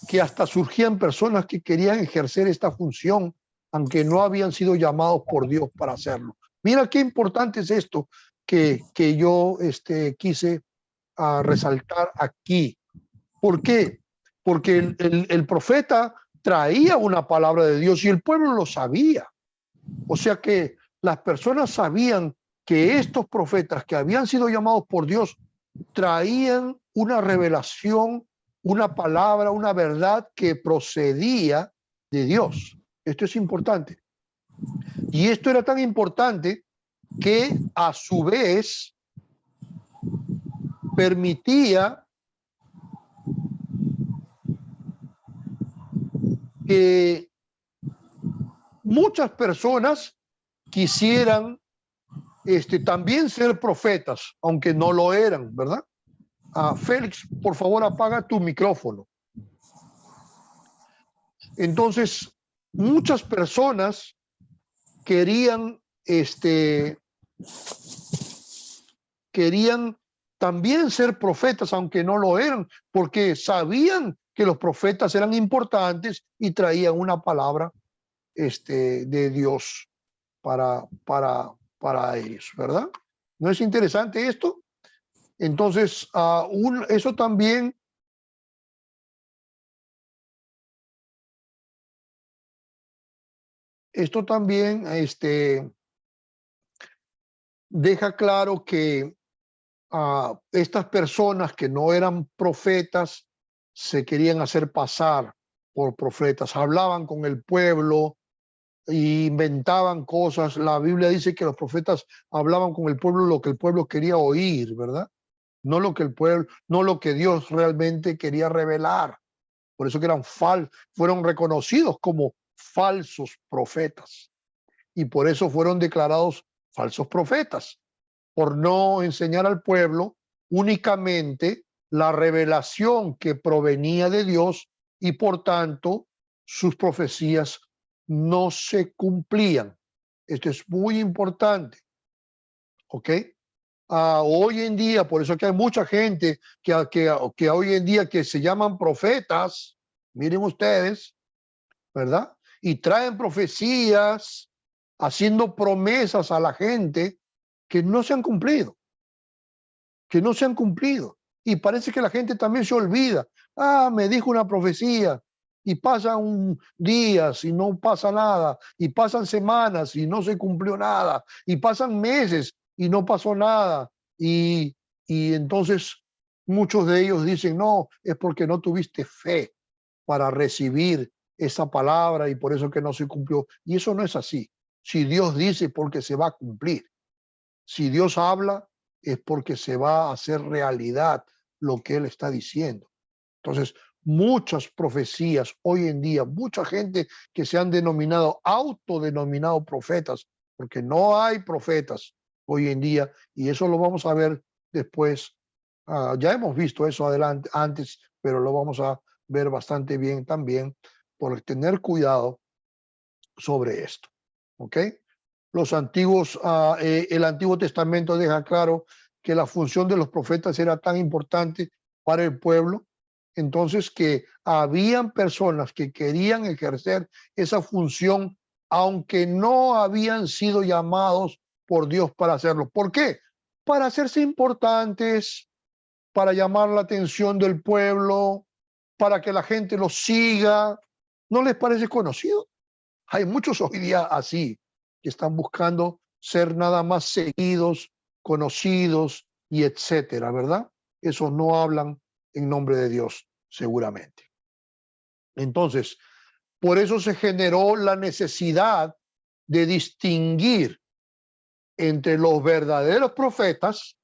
que hasta surgían personas que querían ejercer esta función, aunque no habían sido llamados por Dios para hacerlo. Mira qué importante es esto que yo quise resaltar aquí. ¿Por qué? Porque el profeta traía una palabra de Dios y el pueblo lo sabía. O sea que las personas sabían que estos profetas que habían sido llamados por Dios traían una revelación, una palabra, una verdad que procedía de Dios. Esto es importante. Y esto era tan importante que a su vez permitía que muchas personas quisieran también ser profetas, aunque no lo eran, ¿verdad? Félix, por favor, apaga tu micrófono. Entonces, muchas personas querían también ser profetas, aunque no lo eran, porque sabían que los profetas eran importantes y traían una palabra de Dios para ellos, ¿verdad? ¿No es interesante esto? Entonces, eso también deja claro que estas personas que no eran profetas se querían hacer pasar por profetas, hablaban con el pueblo e inventaban cosas. La Biblia dice que los profetas hablaban con el pueblo lo que el pueblo quería oír, ¿verdad? No lo que Dios realmente quería revelar. Por eso que fueron reconocidos como falsos profetas y por eso fueron declarados falsos profetas, por no enseñar al pueblo únicamente la revelación que provenía de Dios y por tanto sus profecías no se cumplían. Esto es muy importante, ¿ok? Hoy en día, por eso que hay mucha gente que hoy en día que se llaman profetas, miren ustedes, ¿verdad? Y traen profecías, haciendo promesas a la gente que no se han cumplido, que no se han cumplido. Y parece que la gente también se olvida. Me dijo una profecía y pasan días y no pasa nada, y pasan semanas y no se cumplió nada, y pasan meses y no pasó nada. Y entonces muchos de ellos dicen, no, es porque no tuviste fe para recibir esa palabra y por eso que no se cumplió. Y eso no es así. Si Dios dice, porque se va a cumplir. Si Dios habla, es porque se va a hacer realidad lo que Él está diciendo. Entonces, muchas profecías hoy en día, mucha gente que se han denominado, autodenominado profetas, porque no hay profetas hoy en día, y eso lo vamos a ver después. Ya hemos visto eso antes, pero lo vamos a ver bastante bien también por tener cuidado sobre esto. ¿Ok? El Antiguo Testamento deja claro que la función de los profetas era tan importante para el pueblo, entonces que habían personas que querían ejercer esa función, aunque no habían sido llamados por Dios para hacerlo. ¿Por qué? Para hacerse importantes, para llamar la atención del pueblo, para que la gente los siga. ¿No les parece conocido? Hay muchos hoy día así, que están buscando ser nada más seguidos, conocidos y etcétera, ¿verdad? Esos no hablan en nombre de Dios, seguramente. Entonces, por eso se generó la necesidad de distinguir entre los verdaderos profetas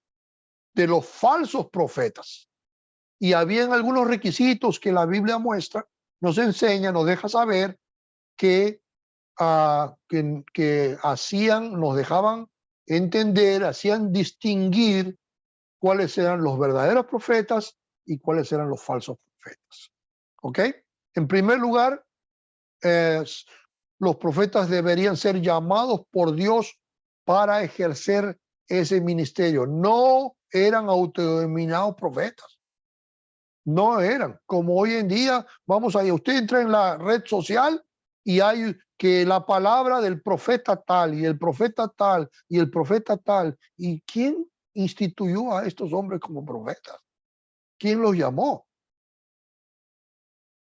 de los falsos profetas. Y habían algunos requisitos que la Biblia muestra, nos enseña, nos deja saber que nos dejaban entender, hacían distinguir cuáles eran los verdaderos profetas y cuáles eran los falsos profetas. ¿Ok? En primer lugar, los profetas deberían ser llamados por Dios para ejercer ese ministerio. No eran autodenominados profetas. No eran. Como hoy en día, vamos allá, usted entra en la red social y hay que la palabra del profeta tal y el profeta tal y el profeta tal. ¿Y quién instituyó a estos hombres como profetas? ¿Quién los llamó?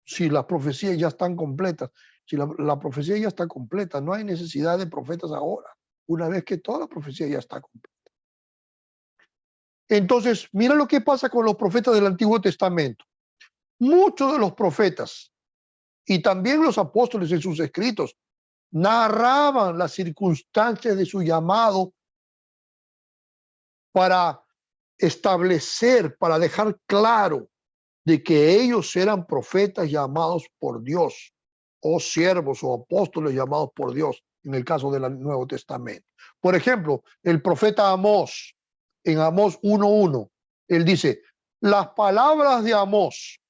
Si las profecías ya están completas, si la profecía ya está completa, no hay necesidad de profetas ahora, una vez que toda la profecía ya está completa. Entonces, mira lo que pasa con los profetas del Antiguo Testamento. Muchos de los profetas y también los apóstoles en sus escritos narraban las circunstancias de su llamado para establecer, para dejar claro de que ellos eran profetas llamados por Dios, o siervos o apóstoles llamados por Dios, en el caso del Nuevo Testamento. Por ejemplo, el profeta Amós, en Amós 1:1, él dice, las palabras de Amós,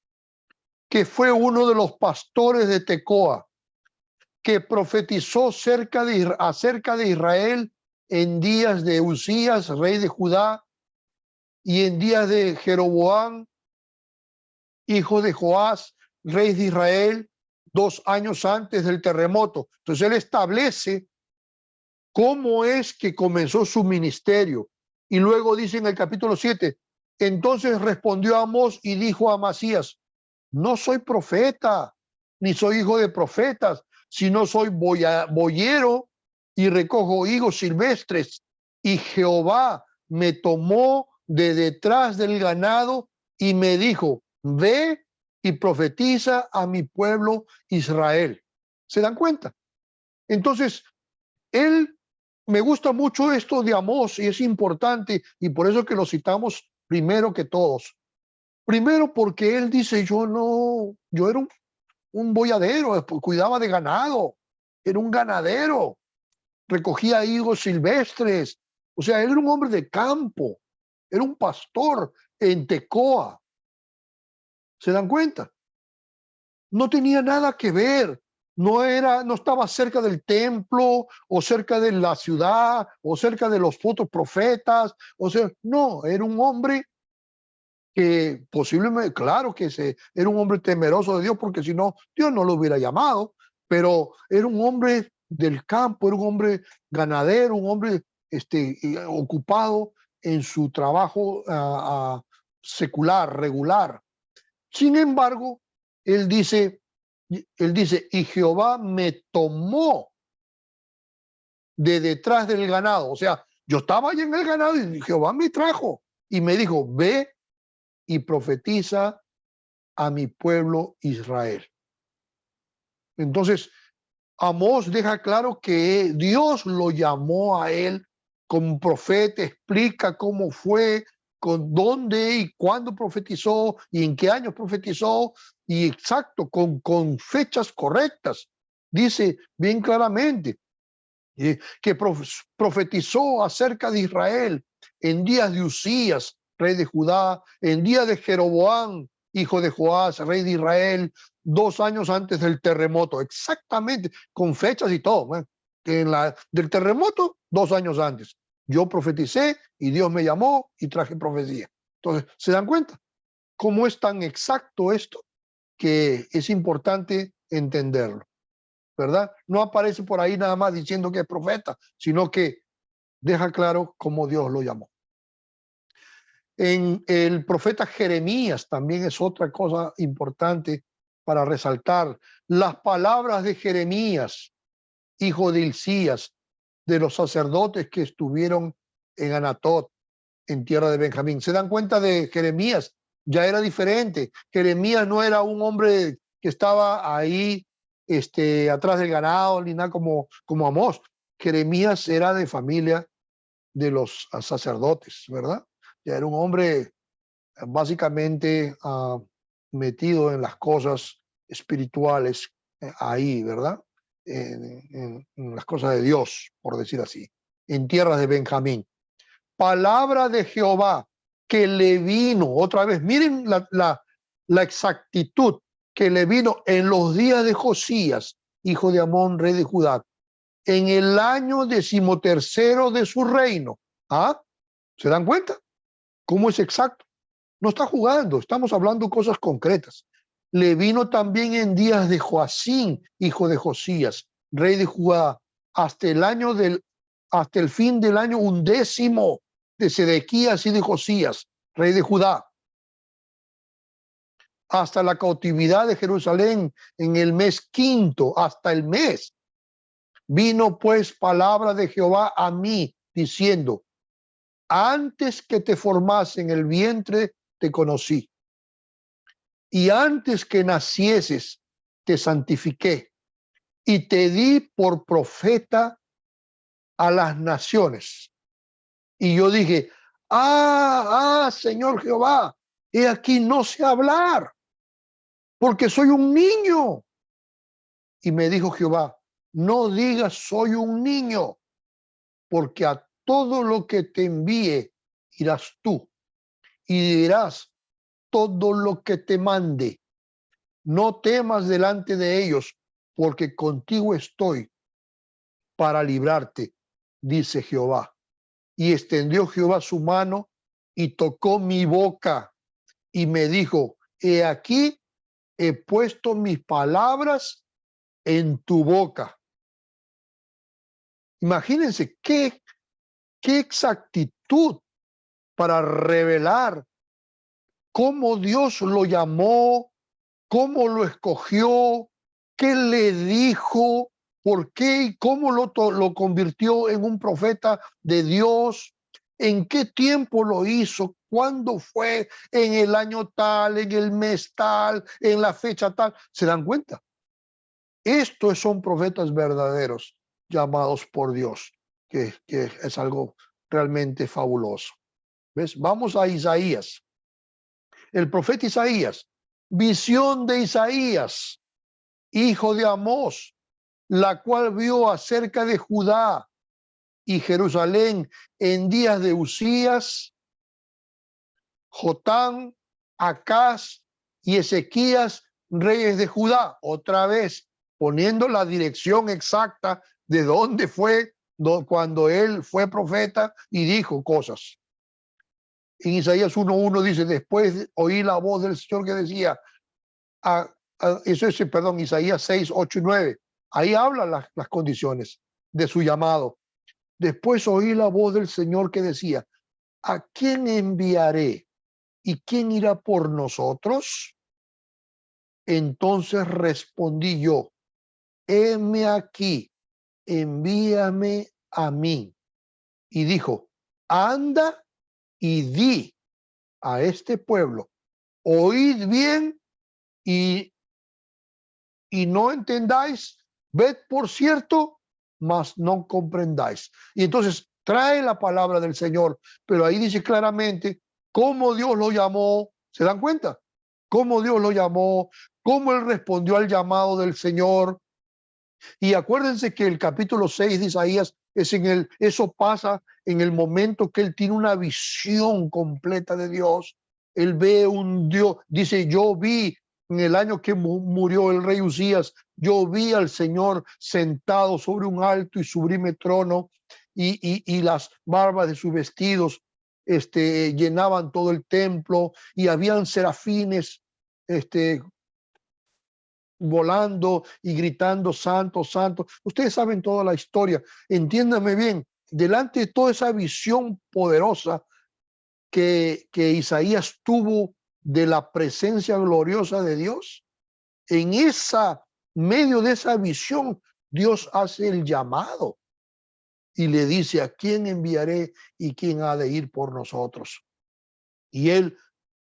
que fue uno de los pastores de Tecoa, que profetizó acerca de Israel en días de Usías, rey de Judá, y en días de Jeroboam, hijo de Joás, rey de Israel, 2 años antes del terremoto. Entonces él establece cómo es que comenzó su ministerio. Y luego dice en el capítulo 7, entonces respondió Amós y dijo a Amasías, no soy profeta, ni soy hijo de profetas, sino soy boyero y recojo higos silvestres. Y Jehová me tomó de detrás del ganado y me dijo, ve y profetiza a mi pueblo Israel. ¿Se dan cuenta? Entonces, me gusta mucho esto de Amós y es importante y por eso que lo citamos primero que todos. Primero porque él dice, yo era un boyadero, cuidaba de ganado, era un ganadero, recogía higos silvestres, o sea, él era un hombre de campo, era un pastor en Tecoa, ¿Se dan cuenta? No tenía nada que ver. No estaba cerca del templo o cerca de la ciudad o cerca de los otros profetas. O sea, no, era un hombre que posiblemente, claro que era un hombre temeroso de Dios, porque si no, Dios no lo hubiera llamado, pero era un hombre del campo, era un hombre ganadero, un hombre ocupado en su trabajo secular, regular. Sin embargo, él dice, y Jehová me tomó de detrás del ganado. O sea, yo estaba allá en el ganado y Jehová me trajo y me dijo, ve y profetiza a mi pueblo Israel. Entonces, Amós deja claro que Dios lo llamó a él como profeta, explica cómo fue, con dónde y cuándo profetizó y en qué años profetizó, y exacto, con fechas correctas. Dice bien claramente que profetizó acerca de Israel en días de Usías, rey de Judá, en días de Jeroboam, hijo de Joás, rey de Israel, 2 años antes del terremoto, exactamente, con fechas y todo. Del terremoto, 2 años antes. Yo profeticé y Dios me llamó y traje profecía. Entonces, ¿se dan cuenta cómo es tan exacto esto que es importante entenderlo? ¿Verdad? No aparece por ahí nada más diciendo que es profeta, sino que deja claro cómo Dios lo llamó. En el profeta Jeremías también es otra cosa importante para resaltar. Las palabras de Jeremías, hijo de Hilcías, de los sacerdotes que estuvieron en Anatot, en tierra de Benjamín. ¿Se dan cuenta de Jeremías? Ya era diferente. Jeremías no era un hombre que estaba ahí atrás del ganado ni nada como Amós. Jeremías era de familia de los sacerdotes, ¿verdad? Ya era un hombre básicamente metido en las cosas espirituales ahí, ¿verdad? En las cosas de Dios, por decir así, en tierras de Benjamín. Palabra de Jehová que le vino, otra vez, miren la exactitud que le vino en los días de Josías, hijo de Amón, rey de Judá, en el año 13º de su reino. ¿Ah? ¿Se dan cuenta? ¿Cómo es exacto? No está jugando, estamos hablando cosas concretas. Le vino también en días de Joacín, hijo de Josías, rey de Judá, hasta el fin del año 11 de Sedequías y de Josías, rey de Judá, hasta la cautividad de Jerusalén en el mes 5º, hasta el mes. Vino pues palabra de Jehová a mí, diciendo, antes que te formase en el vientre, te conocí. Y antes que nacieses, te santifiqué y te di por profeta a las naciones. Y yo dije, Señor Jehová, he aquí no sé hablar, porque soy un niño. Y me dijo Jehová, no digas soy un niño, porque a todo lo que te envíe irás tú y dirás todo lo que te mande. No temas delante de ellos, porque contigo estoy para librarte, dice Jehová. Y extendió Jehová su mano y tocó mi boca y me dijo, he aquí, he puesto mis palabras en tu boca. Imagínense qué exactitud para revelar cómo Dios lo llamó, cómo lo escogió, qué le dijo, por qué y cómo lo convirtió en un profeta de Dios, en qué tiempo lo hizo, cuándo fue, en el año tal, en el mes tal, en la fecha tal. ¿Se dan cuenta? Estos son profetas verdaderos llamados por Dios, que es algo realmente fabuloso. ¿Ves? Vamos a Isaías. El profeta Isaías, visión de Isaías, hijo de Amós, la cual vio acerca de Judá y Jerusalén en días de Usías, Jotam, Acaz y Ezequías, reyes de Judá. Otra vez, poniendo la dirección exacta de dónde fue cuando él fue profeta y dijo cosas. En Isaías 1:1 dice, después oí la voz del Señor que decía, eso es, perdón, Isaías 6:8 y 9. Ahí hablan las condiciones de su llamado. Después oí la voz del Señor que decía, ¿a quién enviaré? ¿Y quién irá por nosotros? Entonces respondí yo, heme aquí, envíame a mí. Y dijo, anda y di a este pueblo, oíd bien y no entendáis, ved por cierto, mas no comprendáis. Y entonces trae la palabra del Señor, pero ahí dice claramente cómo Dios lo llamó. ¿Se dan cuenta? Cómo Dios lo llamó, cómo él respondió al llamado del Señor. Y acuérdense que el capítulo 6 de Isaías eso pasa en el momento que él tiene una visión completa de Dios. Él ve un Dios, dice, yo vi en el año que murió el rey Usías, yo vi al Señor sentado sobre un alto y sublime trono y las barbas de sus vestidos llenaban todo el templo y habían serafines volando y gritando, santo, santo. Ustedes saben toda la historia. Entiéndame bien, delante de toda esa visión poderosa que Isaías tuvo de la presencia gloriosa de Dios, en medio de esa visión, Dios hace el llamado y le dice, ¿a quién enviaré y quién ha de ir por nosotros? Y él,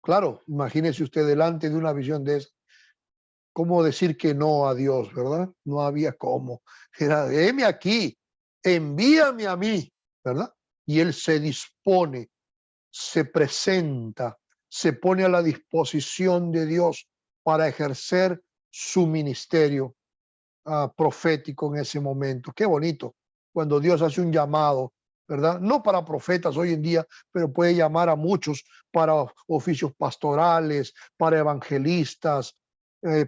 claro, imagínese usted delante de una visión de esa, ¿cómo decir que no a Dios, verdad? No había cómo. Era, heme aquí, envíame a mí, ¿verdad? Y él se dispone, se presenta, se pone a la disposición de Dios para ejercer su ministerio profético en ese momento. Qué bonito cuando Dios hace un llamado, ¿verdad? No para profetas hoy en día, pero puede llamar a muchos para oficios pastorales, para evangelistas,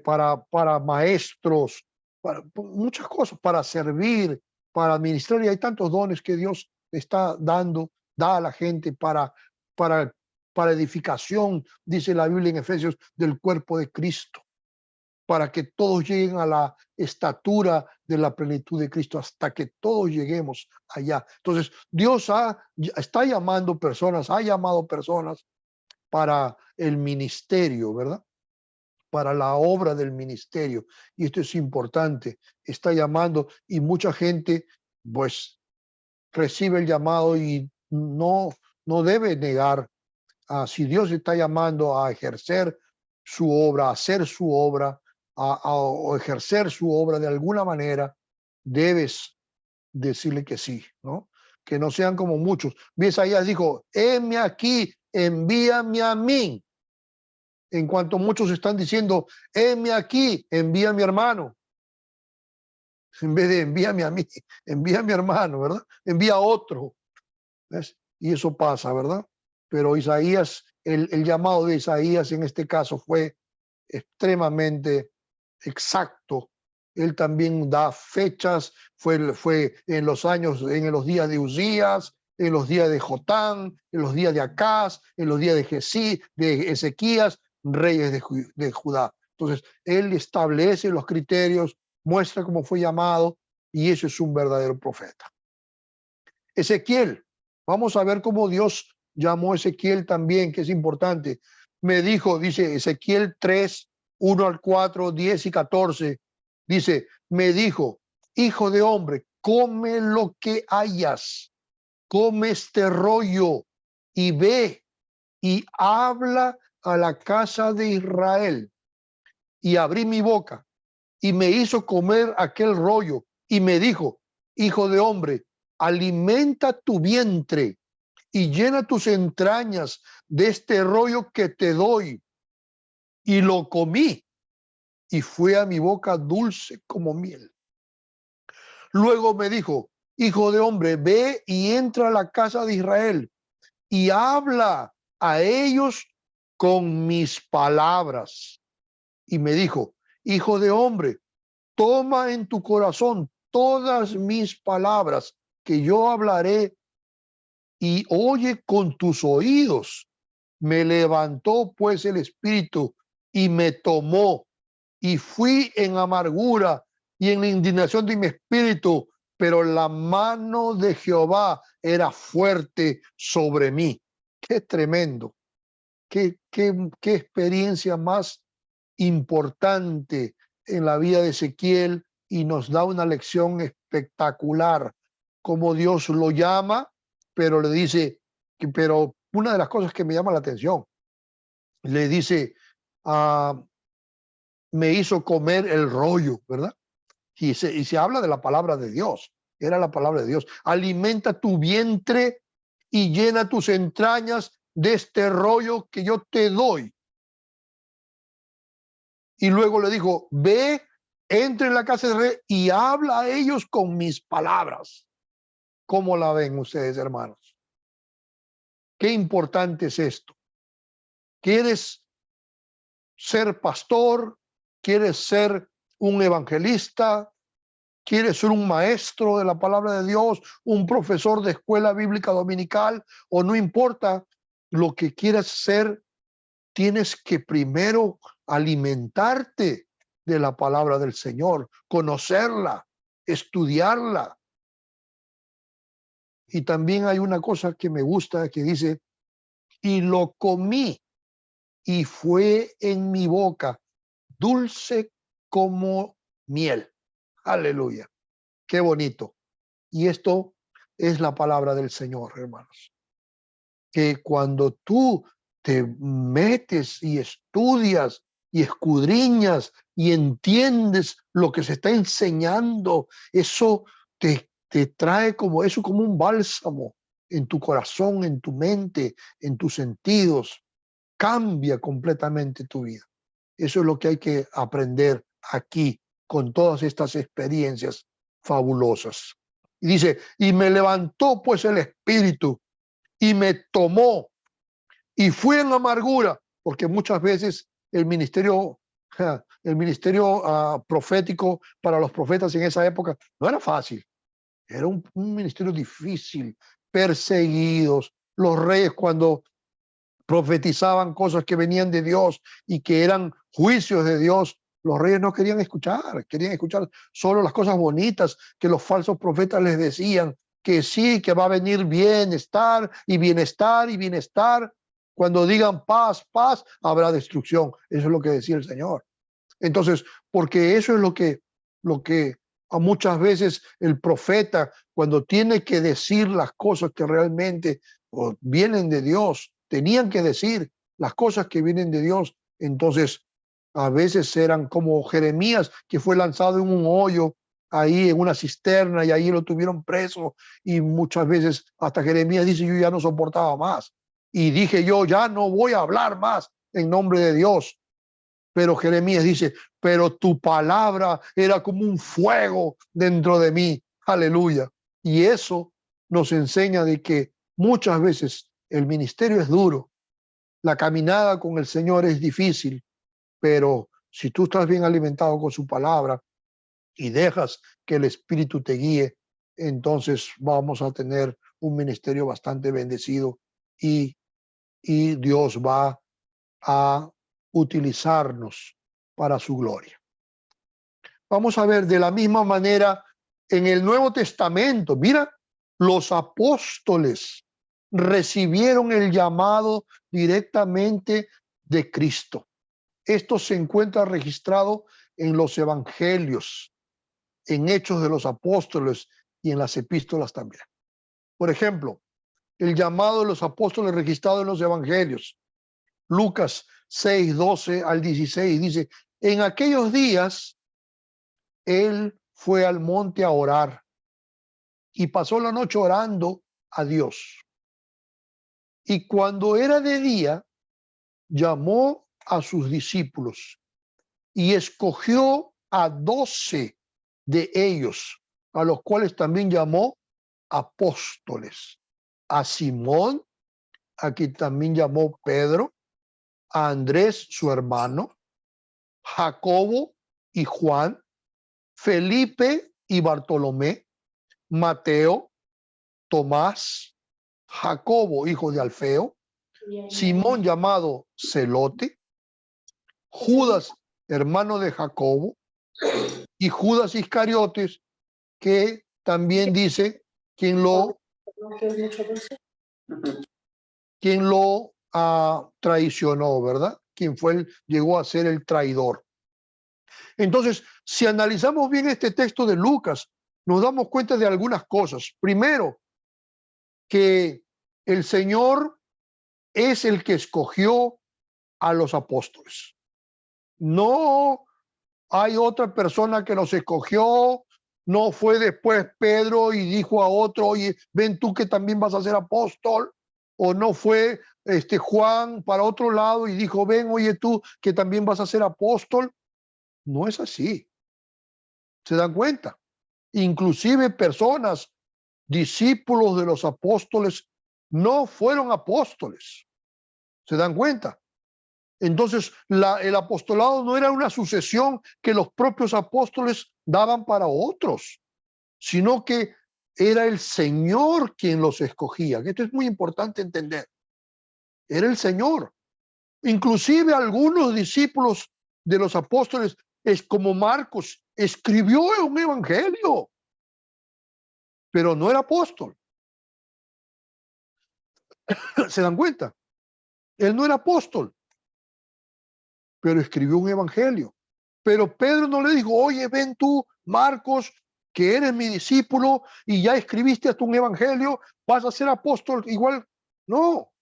para maestros, para muchas cosas, para servir, para administrar. Y hay tantos dones que Dios está da a la gente para, para edificación, dice la Biblia en Efesios, del cuerpo de Cristo, para que todos lleguen a la estatura de la plenitud de Cristo, hasta que todos lleguemos allá. Entonces, Dios está llamando personas, ha llamado personas para el ministerio, ¿verdad? Para la obra del ministerio. Y esto es importante, está llamando y mucha gente, pues, recibe el llamado y no debe negar. Si Dios está llamando a ejercer su obra, a hacer su obra, o ejercer su obra de alguna manera, debes decirle que sí, ¿no? Que no sean como muchos. Isaías dijo, heme aquí, envíame a mí. En cuanto muchos están diciendo, heme aquí, envía a mi hermano. En vez de envíame a mí, envía a mi hermano, ¿verdad? Envía a otro. ¿Ves? Y eso pasa, ¿verdad? Pero Isaías, el llamado de Isaías en este caso fue extremadamente exacto. Él también da fechas, fue en los días de Usías, en los días de Jotán, en los días de Acaz, en los días de Ezequías, reyes de Judá. Entonces, él establece los criterios, muestra cómo fue llamado, y eso es un verdadero profeta. Ezequiel, vamos a ver cómo Dios llamó a Ezequiel también, que es importante. Me dijo, dice Ezequiel 3:1-4, 10 y 14, dice, me dijo, hijo de hombre, come lo que hayas, come este rollo y ve y habla a la casa de Israel. Y abrí mi boca y me hizo comer aquel rollo y me dijo, hijo de hombre, alimenta tu vientre y llena tus entrañas de este rollo que te doy. Y lo comí y fue a mi boca dulce como miel. Luego me dijo, hijo de hombre, ve y entra a la casa de Israel y habla a ellos con mis palabras. y me dijo: hijo de hombre, toma en tu corazón todas mis palabras que yo hablaré y oye con tus oídos. Me levantó pues el espíritu y me tomó, y fui en amargura y en la indignación de mi espíritu, pero la mano de Jehová era fuerte sobre mí. Qué tremendo, qué experiencia más importante en la vida de Ezequiel, y nos da una lección espectacular, como Dios lo llama, pero le dice, pero una de las cosas que me llama la atención, le dice, me hizo comer el rollo, ¿verdad? Y se habla de la palabra de Dios, era la palabra de Dios. Alimenta tu vientre y llena tus entrañas de este rollo que yo te doy. Y luego le dijo: ve, entra en la casa del rey y habla a ellos con mis palabras. ¿Cómo la ven ustedes, hermanos? Qué importante es esto. ¿Quieres ser pastor? ¿Quieres ser un evangelista? ¿Quieres ser un maestro de la palabra de Dios? ¿Un profesor de escuela bíblica dominical? O no importa lo que quieras ser, tienes que primero alimentarte de la palabra del Señor, conocerla, estudiarla. Y también hay una cosa que me gusta que dice: y lo comí y fue en mi boca dulce como miel. Aleluya. Qué bonito. Y esto es la palabra del Señor, hermanos. Que cuando tú te metes y estudias y escudriñas y entiendes lo que se está enseñando, eso te trae como eso, como un bálsamo en tu corazón, en tu mente, en tus sentidos. Cambia completamente tu vida. Eso es lo que hay que aprender aquí con todas estas experiencias fabulosas. Y dice: y me levantó pues el espíritu y me tomó, y fui en amargura, porque muchas veces el ministerio profético para los profetas en esa época no era fácil, era un ministerio difícil, perseguidos. Los reyes, cuando profetizaban cosas que venían de Dios y que eran juicios de Dios, los reyes no querían escuchar, querían escuchar solo las cosas bonitas que los falsos profetas les decían, que sí, que va a venir bienestar y bienestar y bienestar. Cuando digan paz, paz, habrá destrucción. Eso es lo que decía el Señor. Entonces, porque eso es lo que a muchas veces el profeta, cuando tiene que decir las cosas que realmente vienen de Dios, tenían que decir las cosas que vienen de Dios. Entonces, a veces eran como Jeremías, que fue lanzado en un hoyo, ahí en una cisterna, y ahí lo tuvieron preso. Y muchas veces hasta Jeremías dice: yo ya no soportaba más. Y dije yo: ya no voy a hablar más en nombre de Dios. Pero Jeremías dice: pero tu palabra era como un fuego dentro de mí. Aleluya. Y eso nos enseña de que muchas veces el ministerio es duro, la caminada con el Señor es difícil, pero si tú estás bien alimentado con su palabra y dejas que el Espíritu te guíe, entonces vamos a tener un ministerio bastante bendecido, y Dios va a utilizarnos para su gloria. Vamos a ver de la misma manera en el Nuevo Testamento. Mira, los apóstoles recibieron el llamado directamente de Cristo. Esto se encuentra registrado en los evangelios, en Hechos de los Apóstoles y en las epístolas también. Por ejemplo, el llamado de los apóstoles registrado en los evangelios. Lucas 6, 12 al 16 dice: en aquellos días él fue al monte a orar y pasó la noche orando a Dios. Y cuando era de día, llamó a sus discípulos y escogió a 12 de ellos, a los cuales también llamó apóstoles: a Simón, a quien también llamó Pedro, a Andrés su hermano, Jacobo y Juan, Felipe y Bartolomé, Mateo, Tomás, Jacobo, hijo de Alfeo, Simón llamado Celote, Judas, hermano de Jacobo, y Judas Iscariotes, que también dice quien lo traicionó, ¿verdad? Quien llegó a ser el traidor. Entonces, si analizamos bien este texto de Lucas, nos damos cuenta de algunas cosas. Primero, que el Señor es el que escogió a los apóstoles. No hay otra persona que los escogió, no fue después Pedro y dijo a otro, oye, ven tú que también vas a ser apóstol, o no fue Juan para otro lado y dijo, ven, oye tú que también vas a ser apóstol. No es así. ¿Se dan cuenta? Inclusive personas, discípulos de los apóstoles, no fueron apóstoles. ¿Se dan cuenta? Entonces, el apostolado no era una sucesión que los propios apóstoles daban para otros, sino que era el Señor quien los escogía. Esto es muy importante entender. Era el Señor. Inclusive algunos discípulos de los apóstoles, es como Marcos, escribió un evangelio, pero no era apóstol. ¿Se dan cuenta? Él no era apóstol, pero escribió un evangelio. Pero Pedro no le dijo, oye, ven tú, Marcos, que eres mi discípulo y ya escribiste hasta un evangelio, vas a ser apóstol igual. No,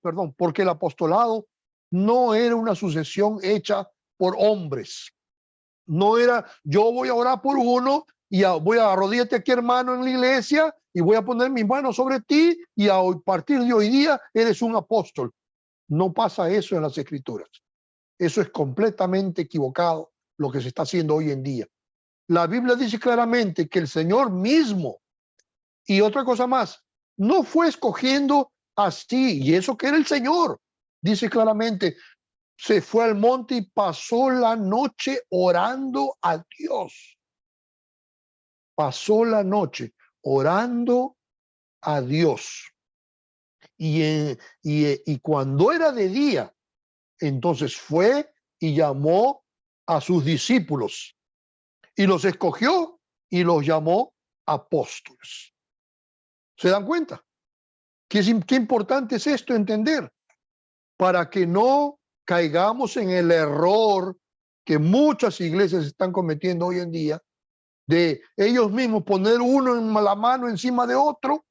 perdón, porque el apostolado no era una sucesión hecha por hombres. No era, yo voy a orar por uno y voy a arrodillarte aquí, hermano, en la iglesia y voy a poner mis manos sobre ti y a partir de hoy día eres un apóstol. No pasa eso en las Escrituras. Eso es completamente equivocado lo que se está haciendo hoy en día. La Biblia dice claramente que el Señor mismo, y otra cosa más, no fue escogiendo así, y eso que era el Señor. Dice claramente, se fue al monte y pasó la noche orando a Dios. Pasó la noche orando a Dios. Y cuando era de día, entonces fue y llamó a sus discípulos y los escogió y los llamó apóstoles. ¿Se dan cuenta? Qué importante es esto entender para que no caigamos en el error que muchas iglesias están cometiendo hoy en día de ellos mismos poner uno en la mano encima de otro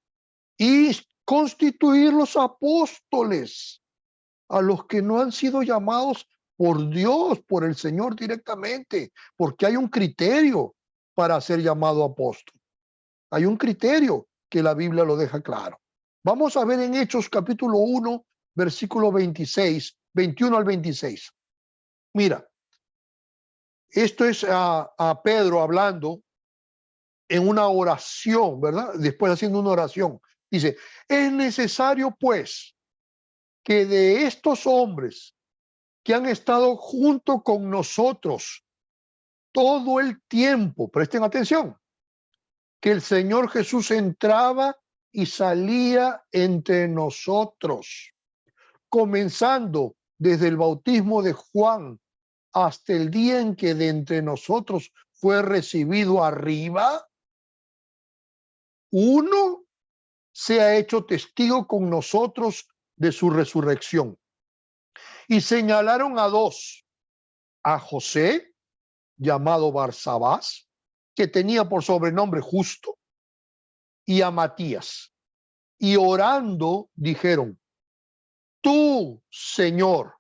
y constituir los apóstoles a los que no han sido llamados por Dios, por el Señor directamente, porque hay un criterio para ser llamado apóstol. Hay un criterio que la Biblia lo deja claro. Vamos a ver en Hechos capítulo 1, versículo 26, 21 al 26. Mira, esto es a Pedro hablando en una oración, ¿verdad? Después haciendo una oración. Dice, es necesario pues que de estos hombres que han estado junto con nosotros todo el tiempo, presten atención, que el Señor Jesús entraba y salía entre nosotros, comenzando desde el bautismo de Juan hasta el día en que de entre nosotros fue recibido arriba. Uno se ha hecho testigo con nosotros de su resurrección. Y señalaron a dos, a José, llamado Barsabás, que tenía por sobrenombre Justo, y a Matías. Y orando dijeron, tú, Señor,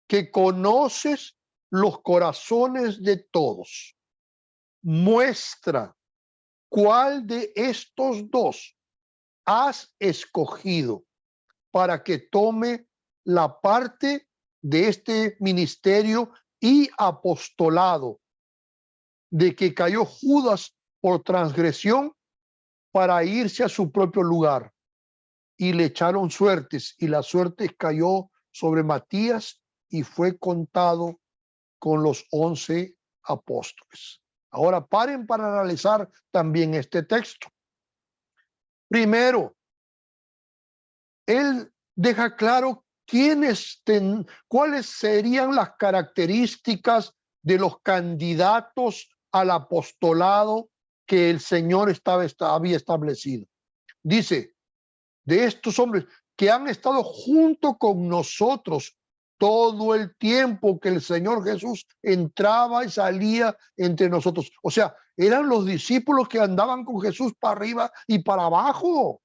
que conoces los corazones de todos, muestra cuál de estos dos has escogido para que tome la parte de este ministerio y apostolado, de que cayó Judas por transgresión para irse a su propio lugar. Y le echaron suertes, y la suerte cayó sobre Matías y fue contado con los 11 apóstoles. Ahora paren para analizar también este texto. Primero, él deja claro cuáles serían las características de los candidatos al apostolado que el Señor había establecido. Dice, de estos hombres que han estado junto con nosotros todo el tiempo que el Señor Jesús entraba y salía entre nosotros. O sea, eran los discípulos que andaban con Jesús para arriba y para abajo.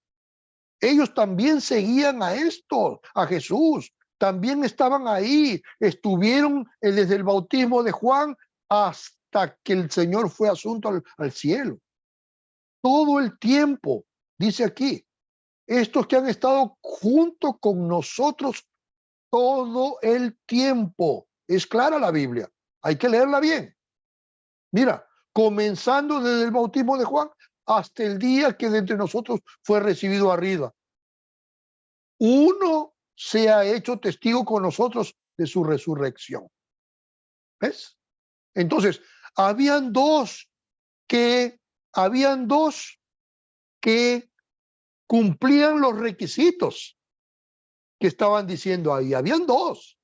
Ellos también seguían a Jesús. También estaban ahí, estuvieron desde el bautismo de Juan hasta que el Señor fue asunto al cielo. Todo el tiempo, dice aquí, estos que han estado junto con nosotros todo el tiempo. Es clara la Biblia, hay que leerla bien. Mira, comenzando desde el bautismo de Juan hasta el día que de entre nosotros fue recibido arriba. Uno se ha hecho testigo con nosotros de su resurrección. ¿Ves? Entonces, habían dos que cumplían los requisitos que estaban diciendo ahí. Habían dos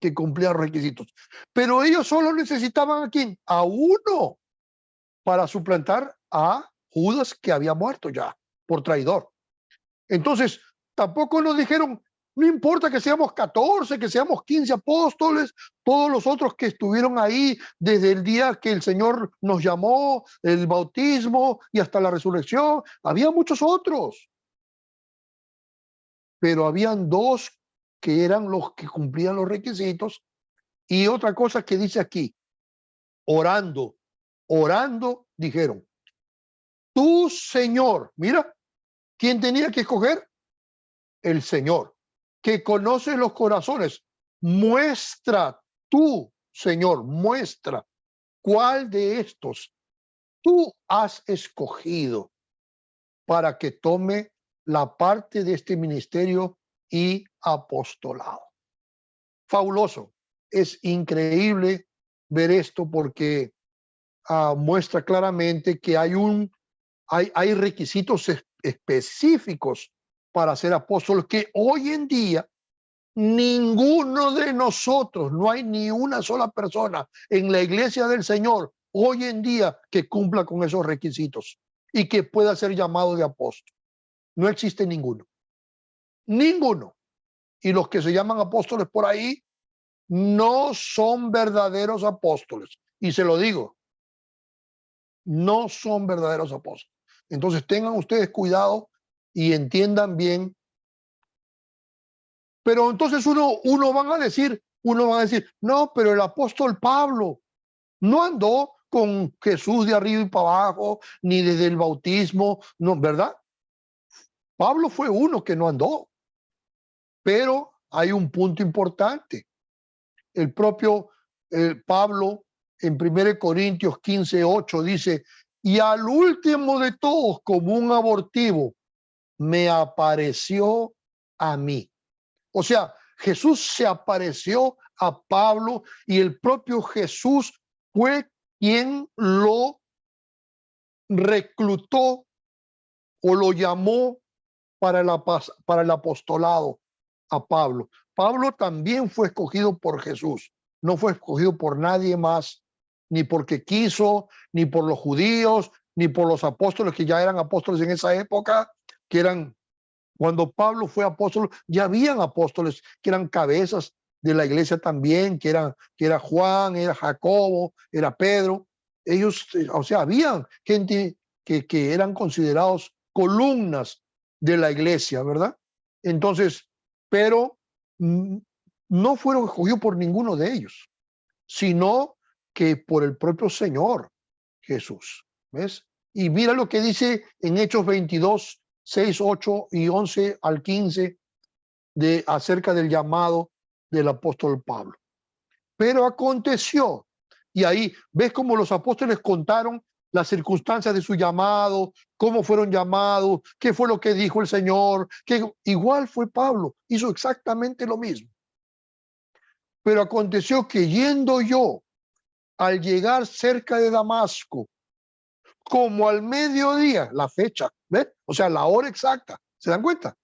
que cumplían requisitos, pero ellos solo necesitaban ¿a quién? A uno para suplantar a Judas, que había muerto ya por traidor. Entonces, tampoco nos dijeron, no importa que seamos 14, que seamos 15 apóstoles, todos los otros que estuvieron ahí desde el día que el Señor nos llamó, el bautismo y hasta la resurrección, había muchos otros. Pero habían dos que eran los que cumplían los requisitos. Y otra cosa que dice aquí, orando, dijeron, tú, Señor, mira, ¿quién tenía que escoger? El Señor, que conoce los corazones. Muestra tú, Señor, muestra cuál de estos tú has escogido para que tome la parte de este ministerio y apostolado. Fabuloso. Es increíble ver esto porque muestra claramente que hay requisitos específicos para ser apóstoles que hoy en día ninguno de nosotros, no hay ni una sola persona en la iglesia del Señor hoy en día que cumpla con esos requisitos y que pueda ser llamado de apóstol. No existe ninguno. Ninguno. Y los que se llaman apóstoles por ahí no son verdaderos apóstoles. Y se lo digo, no son verdaderos apóstoles. Entonces tengan ustedes cuidado y entiendan bien. Pero entonces uno van a decir, no, pero el apóstol Pablo no andó con Jesús de arriba y para abajo, ni desde el bautismo, no, ¿verdad? Pablo fue uno que no andó. Pero hay un punto importante. El propio Pablo en 1 Corintios 15:8 dice, y al último de todos, como un abortivo, me apareció a mí. O sea, Jesús se apareció a Pablo y el propio Jesús fue quien lo reclutó o lo llamó para el apostolado a Pablo. Pablo también fue escogido por Jesús, no fue escogido por nadie más, ni porque quiso, ni por los judíos, ni por los apóstoles que ya eran apóstoles en esa época, que eran, cuando Pablo fue apóstol, ya habían apóstoles que eran cabezas de la iglesia también, que era Juan, era Jacobo, era Pedro. Ellos, o sea, habían gente que eran considerados columnas de la iglesia, ¿verdad? Entonces, pero no fueron escogidos por ninguno de ellos, sino que por el propio Señor Jesús. ¿Ves? Y mira lo que dice en Hechos 22, 6, 8 y 11 al 15 acerca del llamado del apóstol Pablo. Pero aconteció, y ahí ves cómo los apóstoles contaron las circunstancias de su llamado, cómo fueron llamados, qué fue lo que dijo el Señor, que igual fue Pablo, hizo exactamente lo mismo. Pero aconteció que yendo yo, al llegar cerca de Damasco, como al mediodía, la fecha, ¿ves? O sea, la hora exacta, ¿se dan cuenta?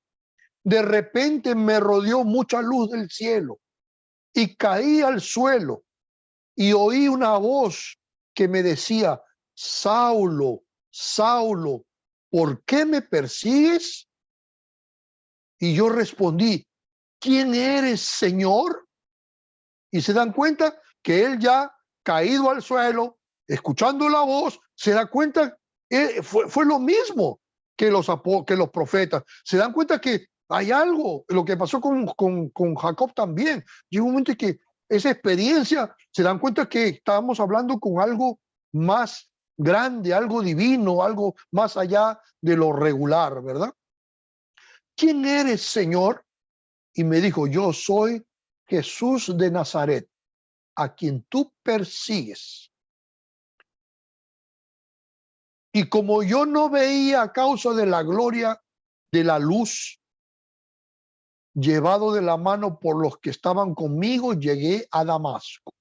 De repente me rodeó mucha luz del cielo y caí al suelo y oí una voz que me decía: Saulo, Saulo, ¿por qué me persigues? Y yo respondí: ¿quién eres, Señor? Y se dan cuenta que él ya caído al suelo, escuchando la voz, se da cuenta, fue lo mismo que los profetas. Se dan cuenta que hay algo, lo que pasó con Jacob también. Llega un momento en que esa experiencia, se dan cuenta que estábamos hablando con algo más grande, algo divino, algo más allá de lo regular, ¿verdad? ¿Quién eres, Señor? Y me dijo: yo soy Jesús de Nazaret, a quien tú persigues. Y como yo no veía a causa de la gloria de la luz, llevado de la mano por los que estaban conmigo, llegué a Damasco.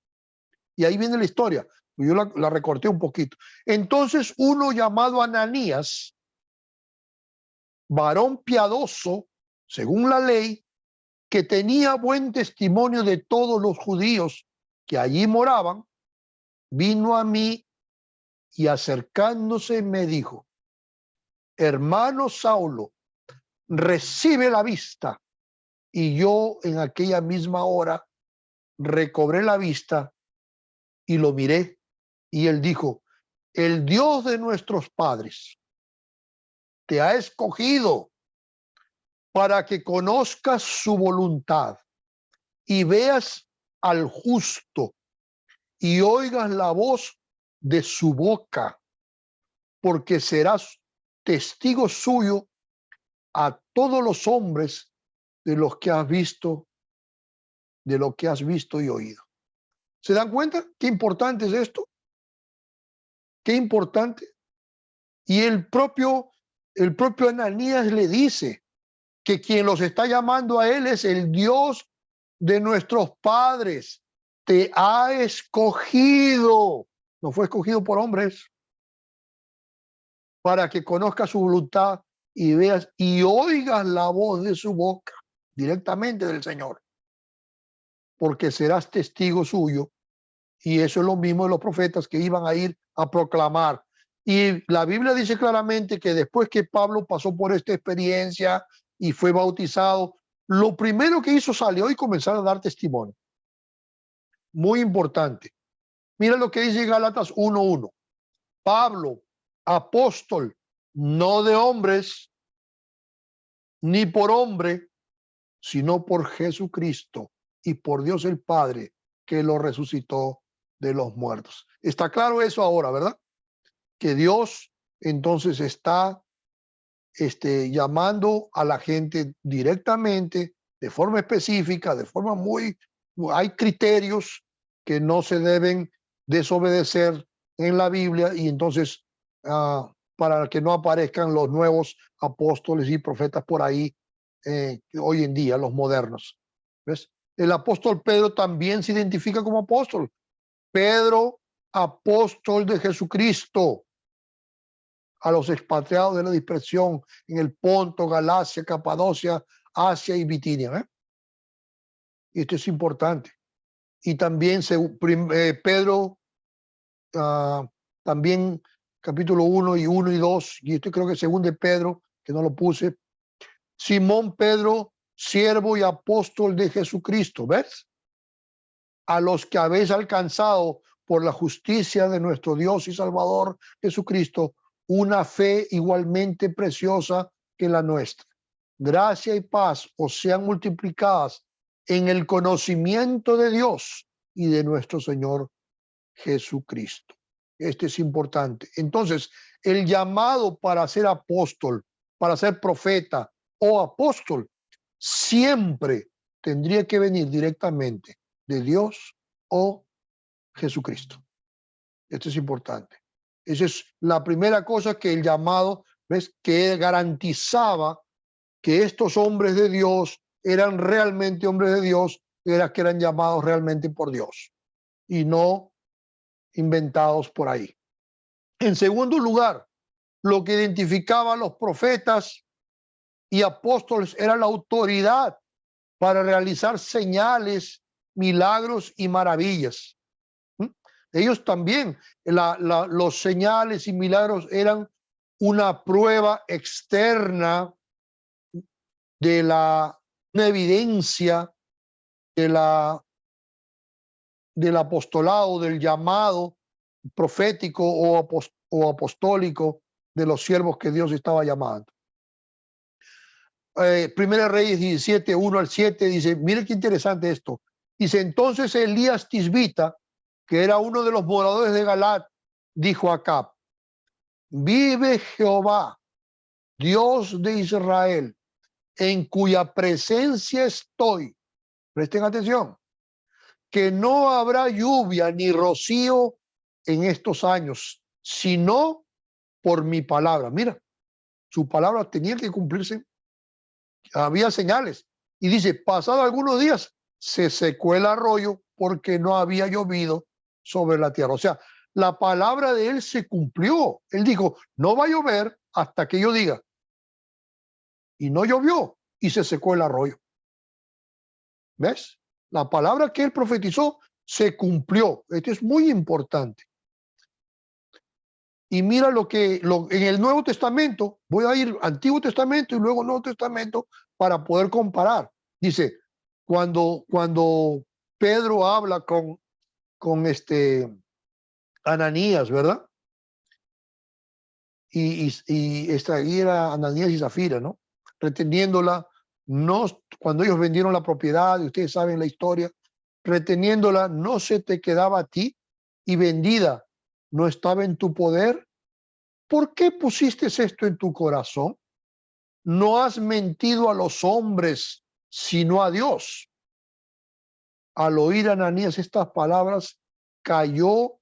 Y ahí viene la historia. Yo la recorté un poquito. Entonces uno llamado Ananías, varón piadoso, según la ley, que tenía buen testimonio de todos los judíos que allí moraban, vino a mí y acercándose me dijo: hermano Saulo, recibe la vista. Y yo en aquella misma hora recobré la vista y lo miré. Y él dijo: el Dios de nuestros padres te ha escogido para que conozcas su voluntad y veas al justo y oigas la voz de su boca, porque serás testigo suyo a todos los hombres de los que has visto, de lo que has visto y oído. ¿Se dan cuenta qué importante es esto? Qué importante. Y el propio Ananías le dice que quien los está llamando a él es el Dios de nuestros padres. Te ha escogido. No fue escogido por hombres, para que conozcas su voluntad y veas y oigas la voz de su boca directamente del Señor, porque serás testigo suyo. Y eso es lo mismo de los profetas que iban a ir a proclamar. Y la Biblia dice claramente que después que Pablo pasó por esta experiencia y fue bautizado, lo primero que hizo, salió y comenzó a dar testimonio. Muy importante. Mira lo que dice Gálatas 1:1. Pablo, apóstol, no de hombres, ni por hombre, sino por Jesucristo y por Dios el Padre, que lo resucitó de los muertos. Está claro eso ahora, ¿verdad? Que Dios entonces está llamando a la gente directamente, de forma específica, de forma hay criterios que no se deben desobedecer en la Biblia, y entonces para que no aparezcan los nuevos apóstoles y profetas por ahí hoy en día, los modernos. ¿Ves? El apóstol Pedro también se identifica como apóstol. Pedro, apóstol de Jesucristo, a los expatriados de la dispersión en el Ponto, Galacia, Capadocia, Asia y Bitinia. Y esto es importante. Y también Pedro, también capítulo 1 y 2, y esto creo que según de Pedro, que no lo puse. Simón Pedro, siervo y apóstol de Jesucristo, ¿ves? A los que habéis alcanzado por la justicia de nuestro Dios y Salvador Jesucristo una fe igualmente preciosa que la nuestra. Gracia y paz os sean multiplicadas en el conocimiento de Dios y de nuestro Señor Jesucristo. Este es importante. Entonces, el llamado para ser apóstol, para ser profeta o apóstol, siempre tendría que venir directamente de Dios o Jesucristo. Esto es importante. Esa es la primera cosa que el llamado, ¿ves? Que garantizaba que estos hombres de Dios eran realmente hombres de Dios, era que eran llamados realmente por Dios y no inventados por ahí. En segundo lugar, lo que identificaba a los profetas y apóstoles era la autoridad para realizar señales, milagros y maravillas. Ellos también, los señales y milagros eran una prueba externa de una evidencia del apostolado, del llamado profético o apostólico de los siervos que Dios estaba llamando. Primera Reyes 17, 1 al 7, dice, mire qué interesante esto. Dice, entonces Elías Tisbita, que era uno de los moradores de Galat, dijo a Acab, vive Jehová, Dios de Israel, en cuya presencia estoy. Presten atención, que no habrá lluvia ni rocío en estos años, sino por mi palabra. Mira, su palabra tenía que cumplirse. Había señales. Y dice, pasado algunos días, se secó el arroyo porque no había llovido sobre la tierra. O sea, la palabra de él se cumplió. Él dijo, no va a llover hasta que yo diga. Y no llovió y se secó el arroyo. ¿Ves? La palabra que él profetizó se cumplió. Esto es muy importante. Y mira en el Nuevo Testamento, voy a ir Antiguo Testamento y luego Nuevo Testamento para poder comparar. Dice, cuando Pedro habla con Ananías, ¿verdad? Y esta era Ananías y Zafira, ¿no? Reteniéndola, no, cuando ellos vendieron la propiedad, y ustedes saben la historia, reteniéndola, no se te quedaba a ti, y vendida no estaba en tu poder. ¿Por qué pusiste esto en tu corazón? No has mentido a los hombres, sino a Dios. Al oír Ananías estas palabras, cayó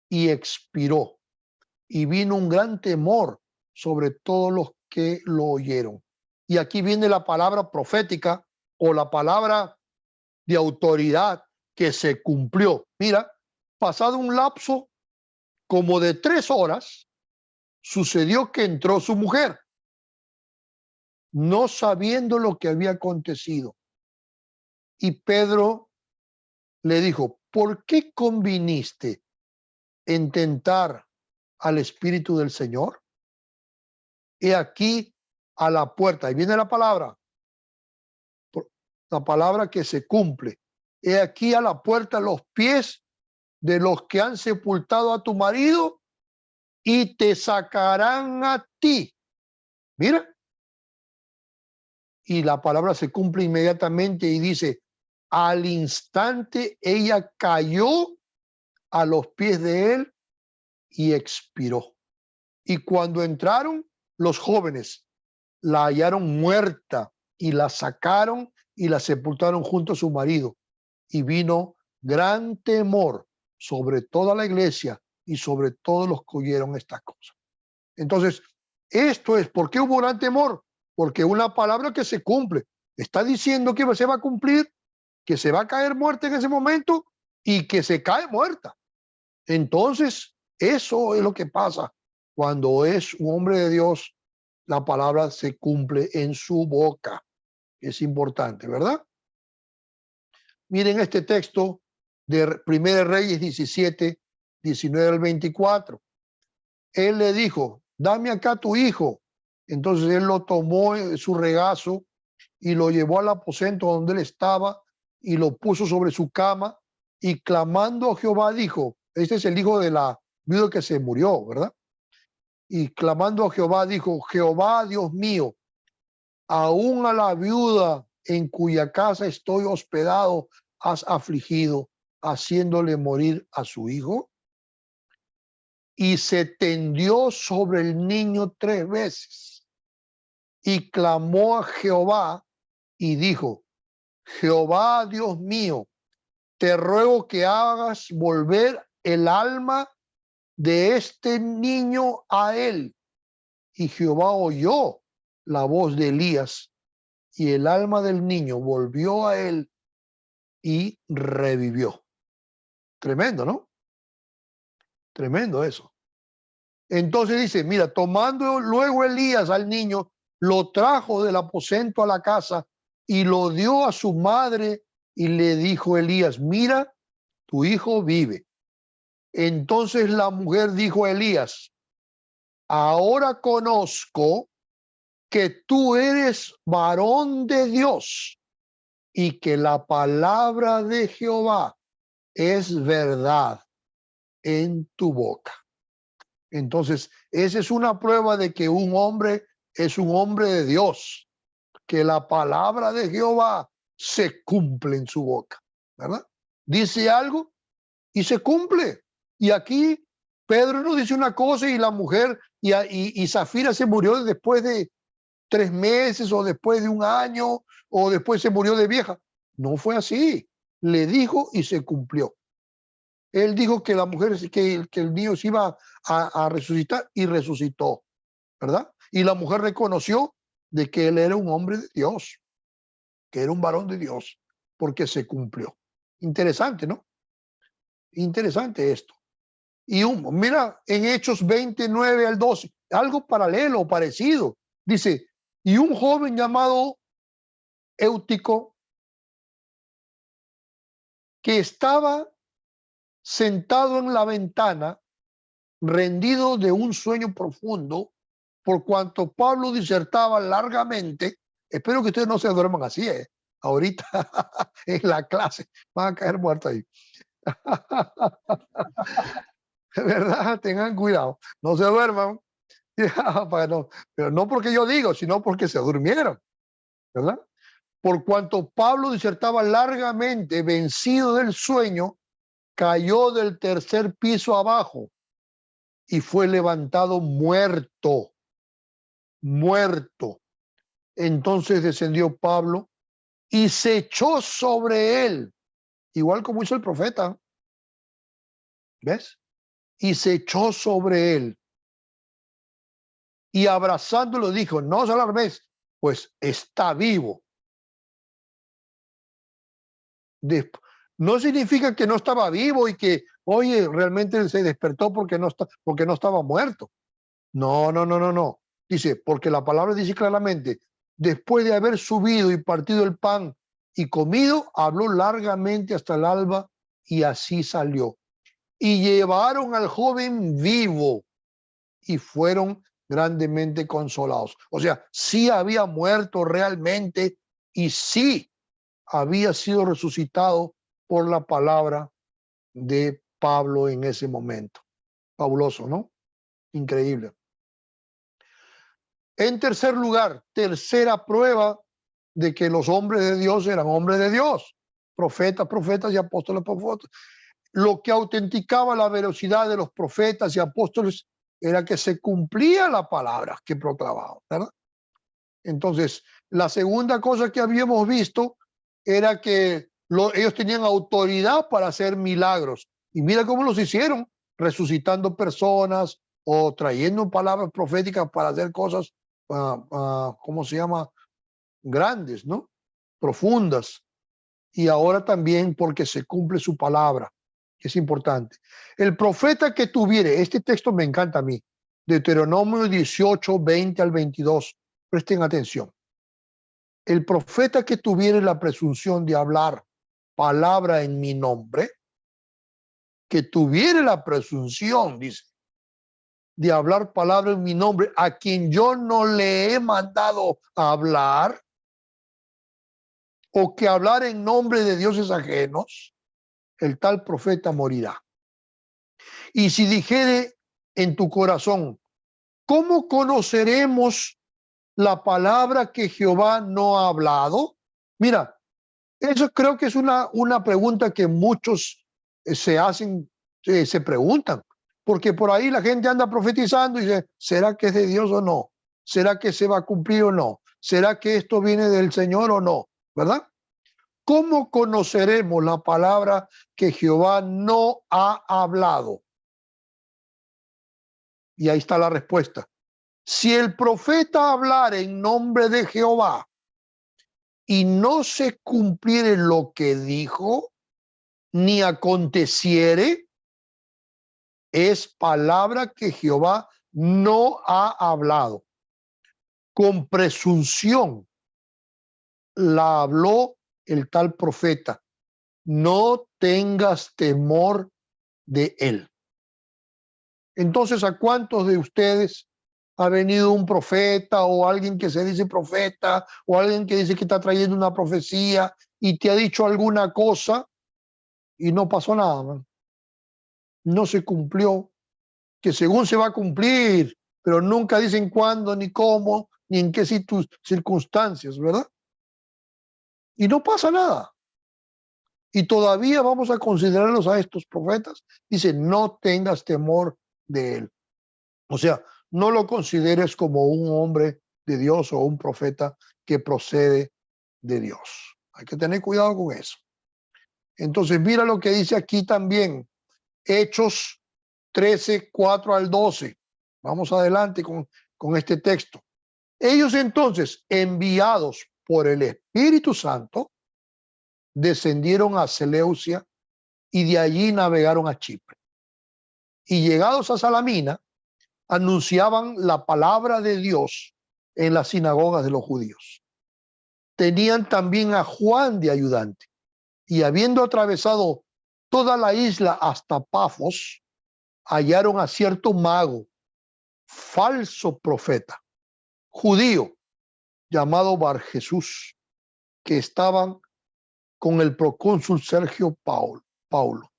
y expiró, y vino un gran temor sobre todos los que lo oyeron. Y aquí viene la palabra profética o la palabra de autoridad que se cumplió. Mira, pasado un lapso como de 3 horas, sucedió que entró su mujer, no sabiendo lo que había acontecido. Y Pedro le dijo, ¿por qué conviniste en tentar al Espíritu del Señor? He aquí a la puerta, y viene la palabra que se cumple. He aquí a la puerta los pies de los que han sepultado a tu marido y te sacarán a ti. Mira. Y la palabra se cumple inmediatamente y dice, al instante ella cayó a los pies de él y expiró. Y cuando entraron los jóvenes, la hallaron muerta y la sacaron y la sepultaron junto a su marido. Y vino gran temor sobre toda la iglesia y sobre todos los que oyeron estas cosas. Entonces, esto es, ¿por qué hubo gran temor? Porque una palabra que se cumple. Está diciendo que se va a cumplir, que se va a caer muerta en ese momento y que se cae muerta. Entonces, eso es lo que pasa cuando es un hombre de Dios, la palabra se cumple en su boca. Es importante, ¿verdad? Miren este texto de 1 Reyes 17, 19 al 24. Él le dijo, dame acá tu hijo. Entonces él lo tomó en su regazo y lo llevó al aposento donde él estaba y lo puso sobre su cama y clamando a Jehová dijo, este es el hijo de la viuda que se murió, ¿verdad? Y clamando a Jehová dijo, Jehová Dios mío, aún a la viuda en cuya casa estoy hospedado has afligido, haciéndole morir a su hijo. Y se tendió sobre el niño 3 veces y clamó a Jehová y dijo, Jehová Dios mío, te ruego que hagas volver el alma de este niño a él. Y Jehová oyó la voz de Elías y el alma del niño volvió a él y revivió. Tremendo, ¿no? Tremendo eso. Entonces dice, mira, tomando luego Elías al niño, lo trajo del aposento a la casa y lo dio a su madre y le dijo Elías, mira, tu hijo vive. Entonces la mujer dijo a Elías, ahora conozco que tú eres varón de Dios y que la palabra de Jehová es verdad en tu boca. Entonces, esa es una prueba de que un hombre es un hombre de Dios, que la palabra de Jehová se cumple en su boca, ¿verdad? Dice algo y se cumple. Y aquí Pedro nos dice una cosa y la mujer y Zafira se murió después de 3 meses o después de 1 año o después se murió de vieja. No fue así. Le dijo y se cumplió. Él dijo que la mujer, que el niño se iba a resucitar y resucitó, ¿verdad? Y la mujer reconoció de que él era un hombre de Dios, que era un varón de Dios, porque se cumplió. Interesante, ¿no? Interesante esto. Y mira, en Hechos 29 al 12, algo paralelo o parecido. Dice, y un joven llamado Eutico, que estaba sentado en la ventana, rendido de un sueño profundo, por cuanto Pablo disertaba largamente. Espero que ustedes no se duerman así, ahorita en la clase van a caer muertos ahí. ¿Verdad? Tengan cuidado, no se duerman. Pero no porque yo digo, sino porque se durmieron, ¿verdad? Por cuanto Pablo disertaba largamente, vencido del sueño, cayó del 3er piso abajo y fue levantado muerto. Entonces descendió Pablo y se echó sobre él, igual como hizo el profeta. ¿Ves? Y se echó sobre él y abrazándolo dijo, no os alarméis, pues está vivo. No significa que no estaba vivo y que, oye, realmente se despertó porque no estaba muerto. No. Dice, porque la palabra dice claramente, después de haber subido y partido el pan y comido, habló largamente hasta el alba y así salió. Y llevaron al joven vivo y fueron grandemente consolados. O sea, sí había muerto realmente y sí había sido resucitado por la palabra de Pablo en ese momento. Fabuloso, ¿no? Increíble. En tercer lugar, tercera prueba de que los hombres de Dios eran hombres de Dios, profetas y apóstoles. Lo que autenticaba la veracidad de los profetas y apóstoles era que se cumplía la palabra que proclamaban, ¿verdad? Entonces, la segunda cosa que habíamos visto era que ellos tenían autoridad para hacer milagros. Y mira cómo los hicieron, resucitando personas o trayendo palabras proféticas para hacer cosas, ¿cómo se llama? Grandes, ¿no? Profundas. Y ahora también porque se cumple su palabra, que es importante. El profeta que tuviere, este texto me encanta a mí, Deuteronomio 18, 20 al 22. Presten atención. El profeta que tuviere la presunción de hablar palabra en mi nombre, que tuviere la presunción, dice, de hablar palabra en mi nombre, a quien yo no le he mandado a hablar, o que hablar en nombre de dioses ajenos, el tal profeta morirá. Y si dijere en tu corazón, ¿cómo conoceremos la palabra que Jehová no ha hablado? Mira, eso creo que es una pregunta que muchos se hacen, se preguntan, porque por ahí la gente anda profetizando y dice, ¿será que es de Dios o no? ¿Será que se va a cumplir o no? ¿Será que esto viene del Señor o no? ¿Verdad? ¿Cómo conoceremos la palabra que Jehová no ha hablado? Y ahí está la respuesta. Si el profeta hablara en nombre de Jehová y no se cumpliere lo que dijo, ni aconteciere, es palabra que Jehová no ha hablado. Con presunción la habló el tal profeta. No tengas temor de él. Entonces, ¿a cuántos de ustedes ha venido un profeta o alguien que se dice profeta o alguien que dice que está trayendo una profecía y te ha dicho alguna cosa y no pasó nada, man? No se cumplió, que según se va a cumplir, pero nunca dicen cuándo, ni cómo, ni en qué circunstancias, ¿verdad? Y no pasa nada. Y todavía vamos a considerarlos a estos profetas. Dice, no tengas temor de él. O sea, no lo consideres como un hombre de Dios o un profeta que procede de Dios. Hay que tener cuidado con eso. Entonces, mira lo que dice aquí también, Hechos 13, 4 al 12. Vamos adelante con este texto. Ellos entonces, enviados por el Espíritu Santo, descendieron a Seleucia y de allí navegaron a Chipre. Y llegados a Salamina, anunciaban la palabra de Dios en las sinagogas de los judíos. Tenían también a Juan de ayudante, y habiendo atravesado toda la isla hasta Pafos, hallaron a cierto mago, falso profeta, judío, llamado Bar Jesús, que estaban con el procónsul Sergio Paulo,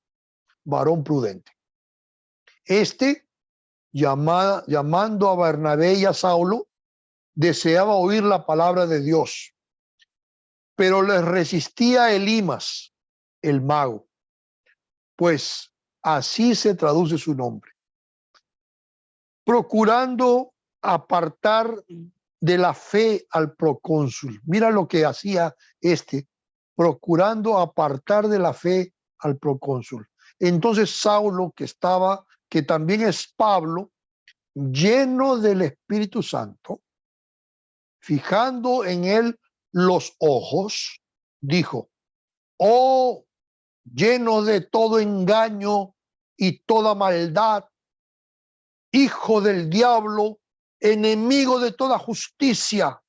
varón prudente. Este, llamando a Bernabé y a Saulo, deseaba oír la palabra de Dios, pero les resistía Elimas, el mago, pues así se traduce su nombre, procurando apartar de la fe al procónsul. Mira lo que hacía procurando apartar de la fe al procónsul. Entonces Saulo, que también es Pablo, lleno del Espíritu Santo, fijando en él los ojos, dijo, oh, lleno de todo engaño y toda maldad, hijo del diablo, enemigo de toda justicia,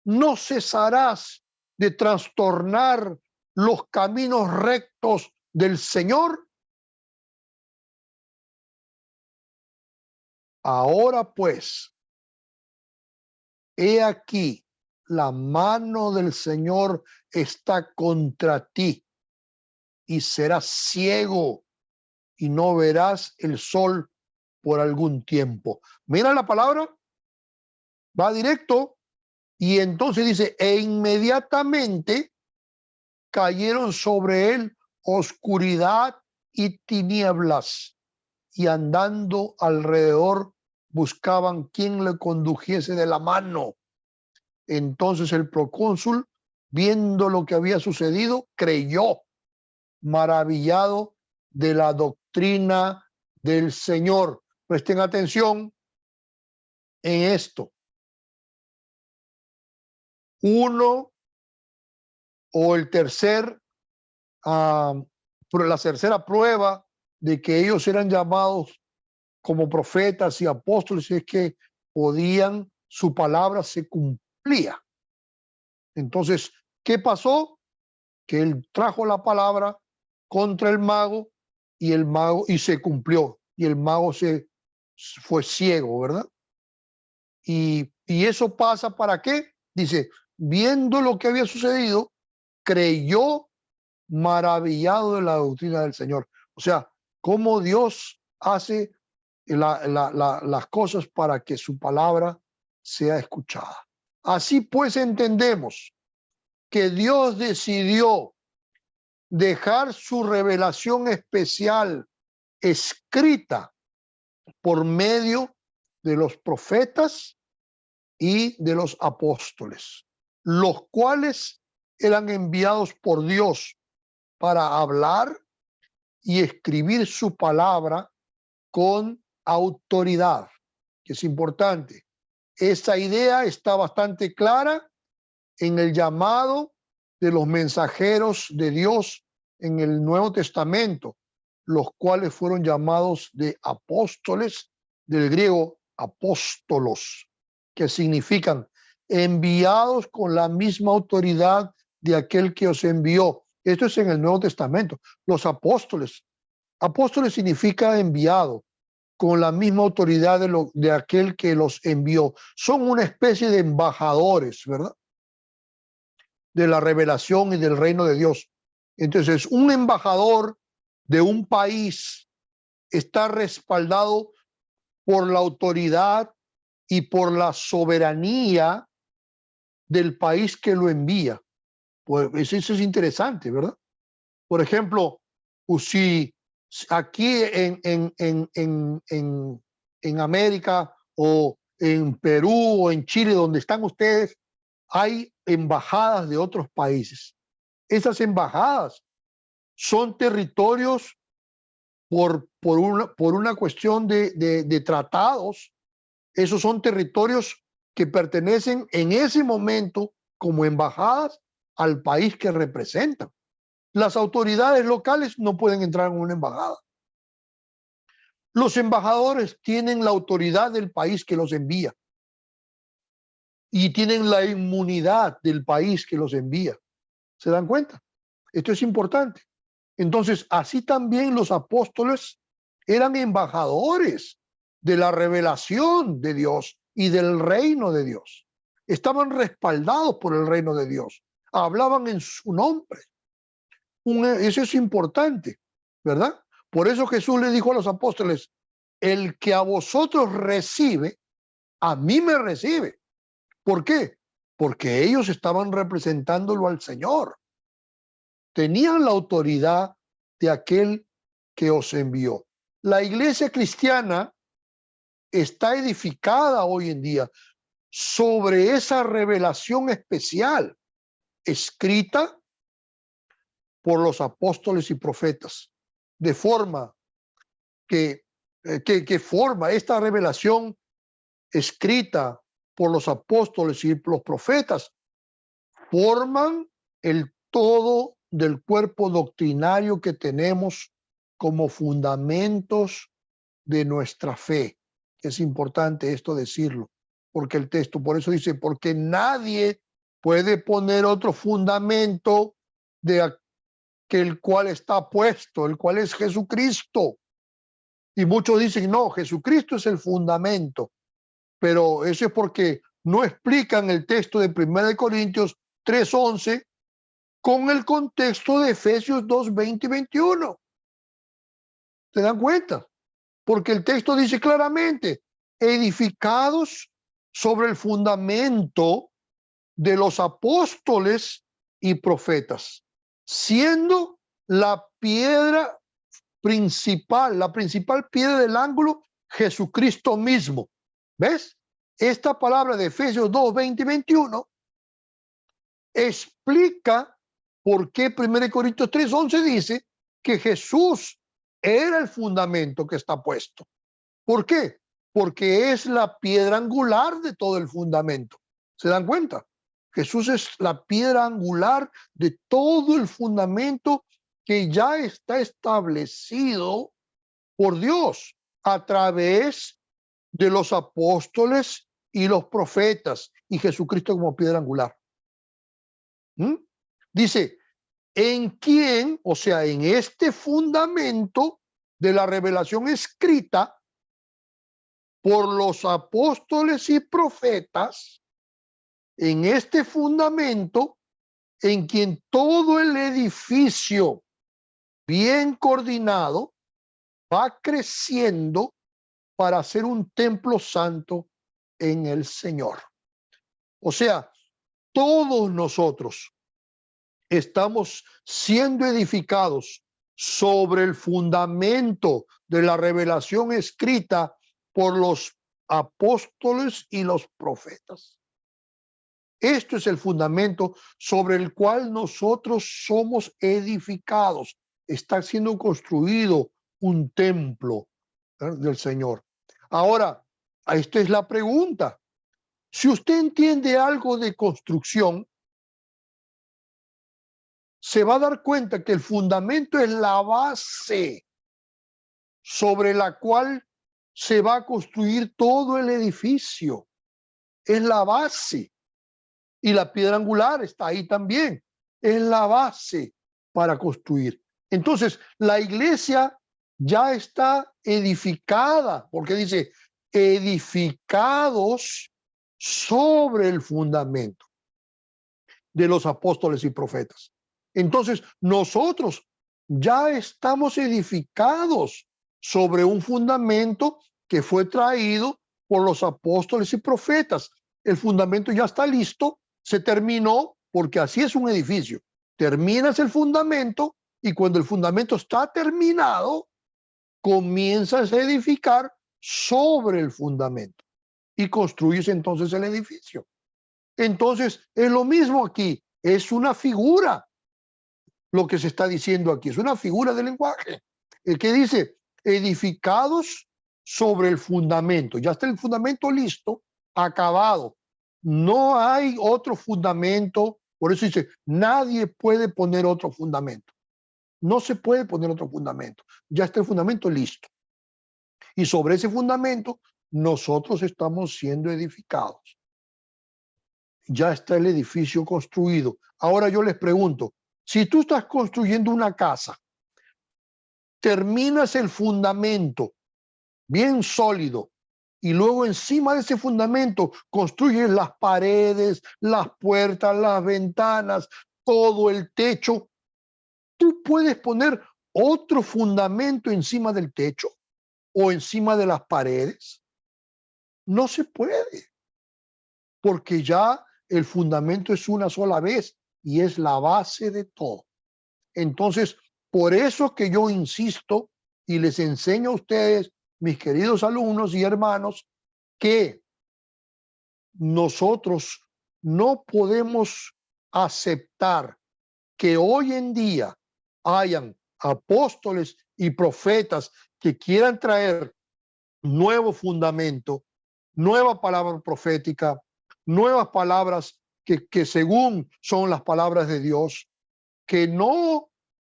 ¿no cesarás de trastornar los caminos rectos del Señor? Ahora pues, he aquí, la mano del Señor está contra ti, y serás ciego y no verás el sol por algún tiempo. Mira la palabra, va directo, y entonces dice, e inmediatamente cayeron sobre él oscuridad y tinieblas, y andando alrededor buscaban quien le condujese de la mano. Entonces el procónsul, viendo lo que había sucedido, creyó, maravillado de la doctrina del Señor. Presten atención en esto. Uno o el tercer, la tercera prueba de que ellos eran llamados como profetas y apóstoles es que su palabra se cumplía. Entonces, ¿qué pasó? Que él trajo la palabra contra el mago y se cumplió, y el mago fue ciego, ¿verdad? Y eso pasa ¿para qué? Dice, viendo lo que había sucedido, creyó maravillado de la doctrina del Señor. O sea, cómo Dios hace las cosas para que su palabra sea escuchada. Así pues entendemos que Dios decidió dejar su revelación especial escrita por medio de los profetas y de los apóstoles, los cuales eran enviados por Dios para hablar y escribir su palabra con autoridad, que es importante. Esta idea está bastante clara en el llamado de los mensajeros de Dios en el Nuevo Testamento, los cuales fueron llamados de apóstoles, del griego apóstolos, que significan enviados con la misma autoridad de aquel que os envió. Esto es en el Nuevo Testamento. Los apóstoles. Apóstoles significa enviado, con la misma autoridad de aquel que los envió. Son una especie de embajadores, ¿verdad? De la revelación y del reino de Dios. Entonces, un embajador de un país está respaldado por la autoridad y por la soberanía del país que lo envía. Pues eso es interesante, ¿verdad? Por ejemplo, si aquí en América o en Perú o en Chile, donde están ustedes, hay embajadas de otros países. Esas embajadas son territorios por una cuestión de tratados. Esos son territorios que pertenecen en ese momento como embajadas al país que representan. Las autoridades locales no pueden entrar en una embajada. Los embajadores tienen la autoridad del país que los envía y tienen la inmunidad del país que los envía. ¿Se dan cuenta? Esto es importante. Entonces, así también los apóstoles eran embajadores de la revelación de Dios y del reino de Dios. Estaban respaldados por el reino de Dios. Hablaban en su nombre. Eso es importante, ¿verdad? Por eso Jesús le dijo a los apóstoles, el que a vosotros recibe, a mí me recibe. ¿Por qué? Porque ellos estaban representándolo al Señor. Tenían la autoridad de aquel que os envió. La iglesia cristiana está edificada hoy en día sobre esa revelación especial escrita por los apóstoles y profetas, de forma que forma esta revelación escrita por los apóstoles y los profetas, forman el todo del cuerpo doctrinario que tenemos como fundamentos de nuestra fe. Es importante esto decirlo, porque el texto, por eso dice, porque nadie puede poner otro fundamento que el cual está puesto, el cual es Jesucristo. Y muchos dicen, no, Jesucristo es el fundamento, pero eso es porque no explican el texto de 1 Corintios 3:11 con el contexto de Efesios 2:20 y 21. ¿Se dan cuenta? Porque el texto dice claramente, edificados sobre el fundamento de los apóstoles y profetas, siendo la piedra principal, la principal piedra del ángulo, Jesucristo mismo. ¿Ves? Esta palabra de Efesios 2:20 y 21 explica por qué 1 Corintios 3:11 dice que Jesús era el fundamento que está puesto. ¿Por qué? Porque es la piedra angular de todo el fundamento. ¿Se dan cuenta? Jesús es la piedra angular de todo el fundamento que ya está establecido por Dios a través de los apóstoles y los profetas y Jesucristo como piedra angular. Dice, en quien, o sea, en este fundamento de la revelación escrita por los apóstoles y profetas, en este fundamento en quien todo el edificio bien coordinado va creciendo para ser un templo santo en el Señor. O sea, todos nosotros estamos siendo edificados sobre el fundamento de la revelación escrita por los apóstoles y los profetas. Esto es el fundamento sobre el cual nosotros somos edificados. Está siendo construido un templo del Señor. Ahora, esta es la pregunta. Si usted entiende algo de construcción, se va a dar cuenta que el fundamento es la base sobre la cual se va a construir todo el edificio. Es la base. Y la piedra angular está ahí también. Es la base para construir. Entonces, la iglesia ya está edificada, porque dice, edificados sobre el fundamento de los apóstoles y profetas. Entonces, nosotros ya estamos edificados sobre un fundamento que fue traído por los apóstoles y profetas. El fundamento ya está listo, se terminó, porque así es un edificio. Terminas el fundamento y cuando el fundamento está terminado, comienzas a edificar sobre el fundamento y construyes entonces el edificio. Entonces, es lo mismo aquí, es una figura lo que se está diciendo aquí, es una figura de lenguaje. El que dice, edificados sobre el fundamento, ya está el fundamento listo, acabado. No hay otro fundamento, por eso dice, nadie puede poner otro fundamento. No se puede poner otro fundamento, ya está el fundamento listo. Y sobre ese fundamento, nosotros estamos siendo edificados. Ya está el edificio construido. Ahora yo les pregunto, si tú estás construyendo una casa, terminas el fundamento bien sólido y luego encima de ese fundamento construyes las paredes, las puertas, las ventanas, todo el techo, tú puedes poner otro fundamento encima del techo o encima de las paredes. No se puede, porque ya el fundamento es una sola vez y es la base de todo. Entonces, por eso que yo insisto y les enseño a ustedes, mis queridos alumnos y hermanos, que nosotros no podemos aceptar que hoy en día hayan apóstoles y profetas que quieran traer nuevo fundamento, nueva palabra profética, nuevas palabras que según son las palabras de Dios, que no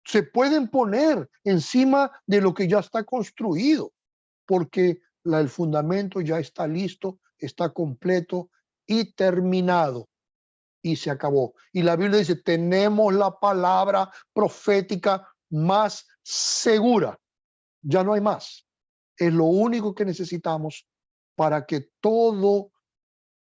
se pueden poner encima de lo que ya está construido, porque el fundamento ya está listo, está completo y terminado y se acabó. Y la Biblia dice, tenemos la palabra profética más segura. Ya no hay más. Es lo único que necesitamos para que todo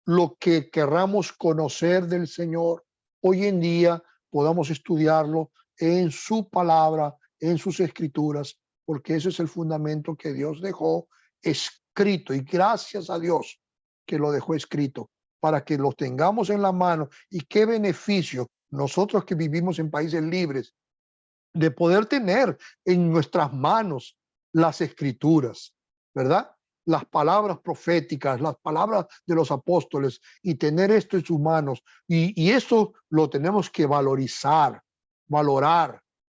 lo que querramos conocer del Señor hoy en día podamos estudiarlo en su palabra, en sus escrituras, porque ese es el fundamento que Dios dejó escrito, y gracias a Dios que lo dejó escrito para que lo tengamos en la mano. Y qué beneficio nosotros que vivimos en países libres de poder tener en nuestras manos las escrituras, ¿verdad? Las palabras proféticas, las palabras de los apóstoles, y tener esto en sus manos. Y eso lo tenemos que valorar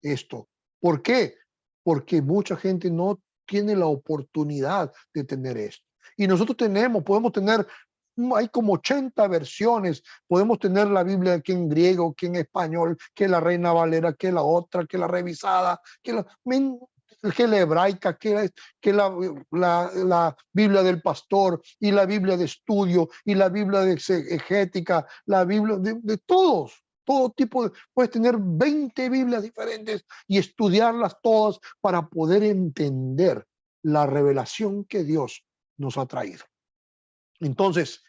esto. ¿Por qué? Porque mucha gente no tiene la oportunidad de tener esto. Y nosotros podemos tener, hay como 80 versiones, podemos tener la Biblia aquí en griego, aquí en español, que la Reina Valera, que la otra, que la revisada, que la hebraica, que la Biblia del pastor, y la Biblia de estudio, y la Biblia de exegética, la Biblia de todos, todo tipo puedes tener 20 Biblias diferentes y estudiarlas todas para poder entender la revelación que Dios nos ha traído. Entonces,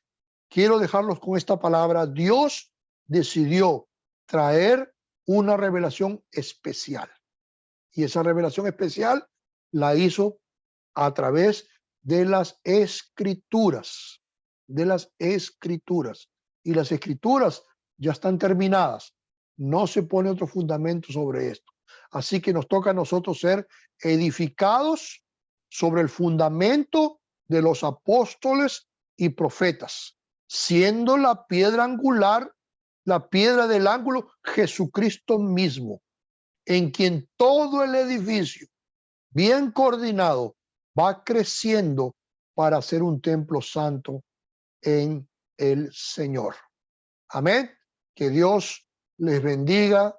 quiero dejarlos con esta palabra. Dios decidió traer una revelación especial. Y esa revelación especial la hizo a través de las escrituras. De las escrituras. Y las escrituras ya están terminadas. No se pone otro fundamento sobre esto. Así que nos toca a nosotros ser edificados sobre el fundamento de los apóstoles y profetas, siendo la piedra angular, la piedra del ángulo, Jesucristo mismo, en quien todo el edificio, bien coordinado, va creciendo para ser un templo santo en el Señor. Amén. Que Dios les bendiga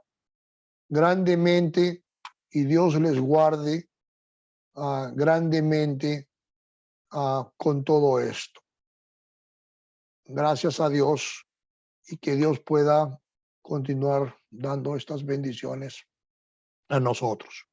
grandemente y Dios les guarde grandemente con todo esto. Gracias a Dios y que Dios pueda continuar dando estas bendiciones a nosotros.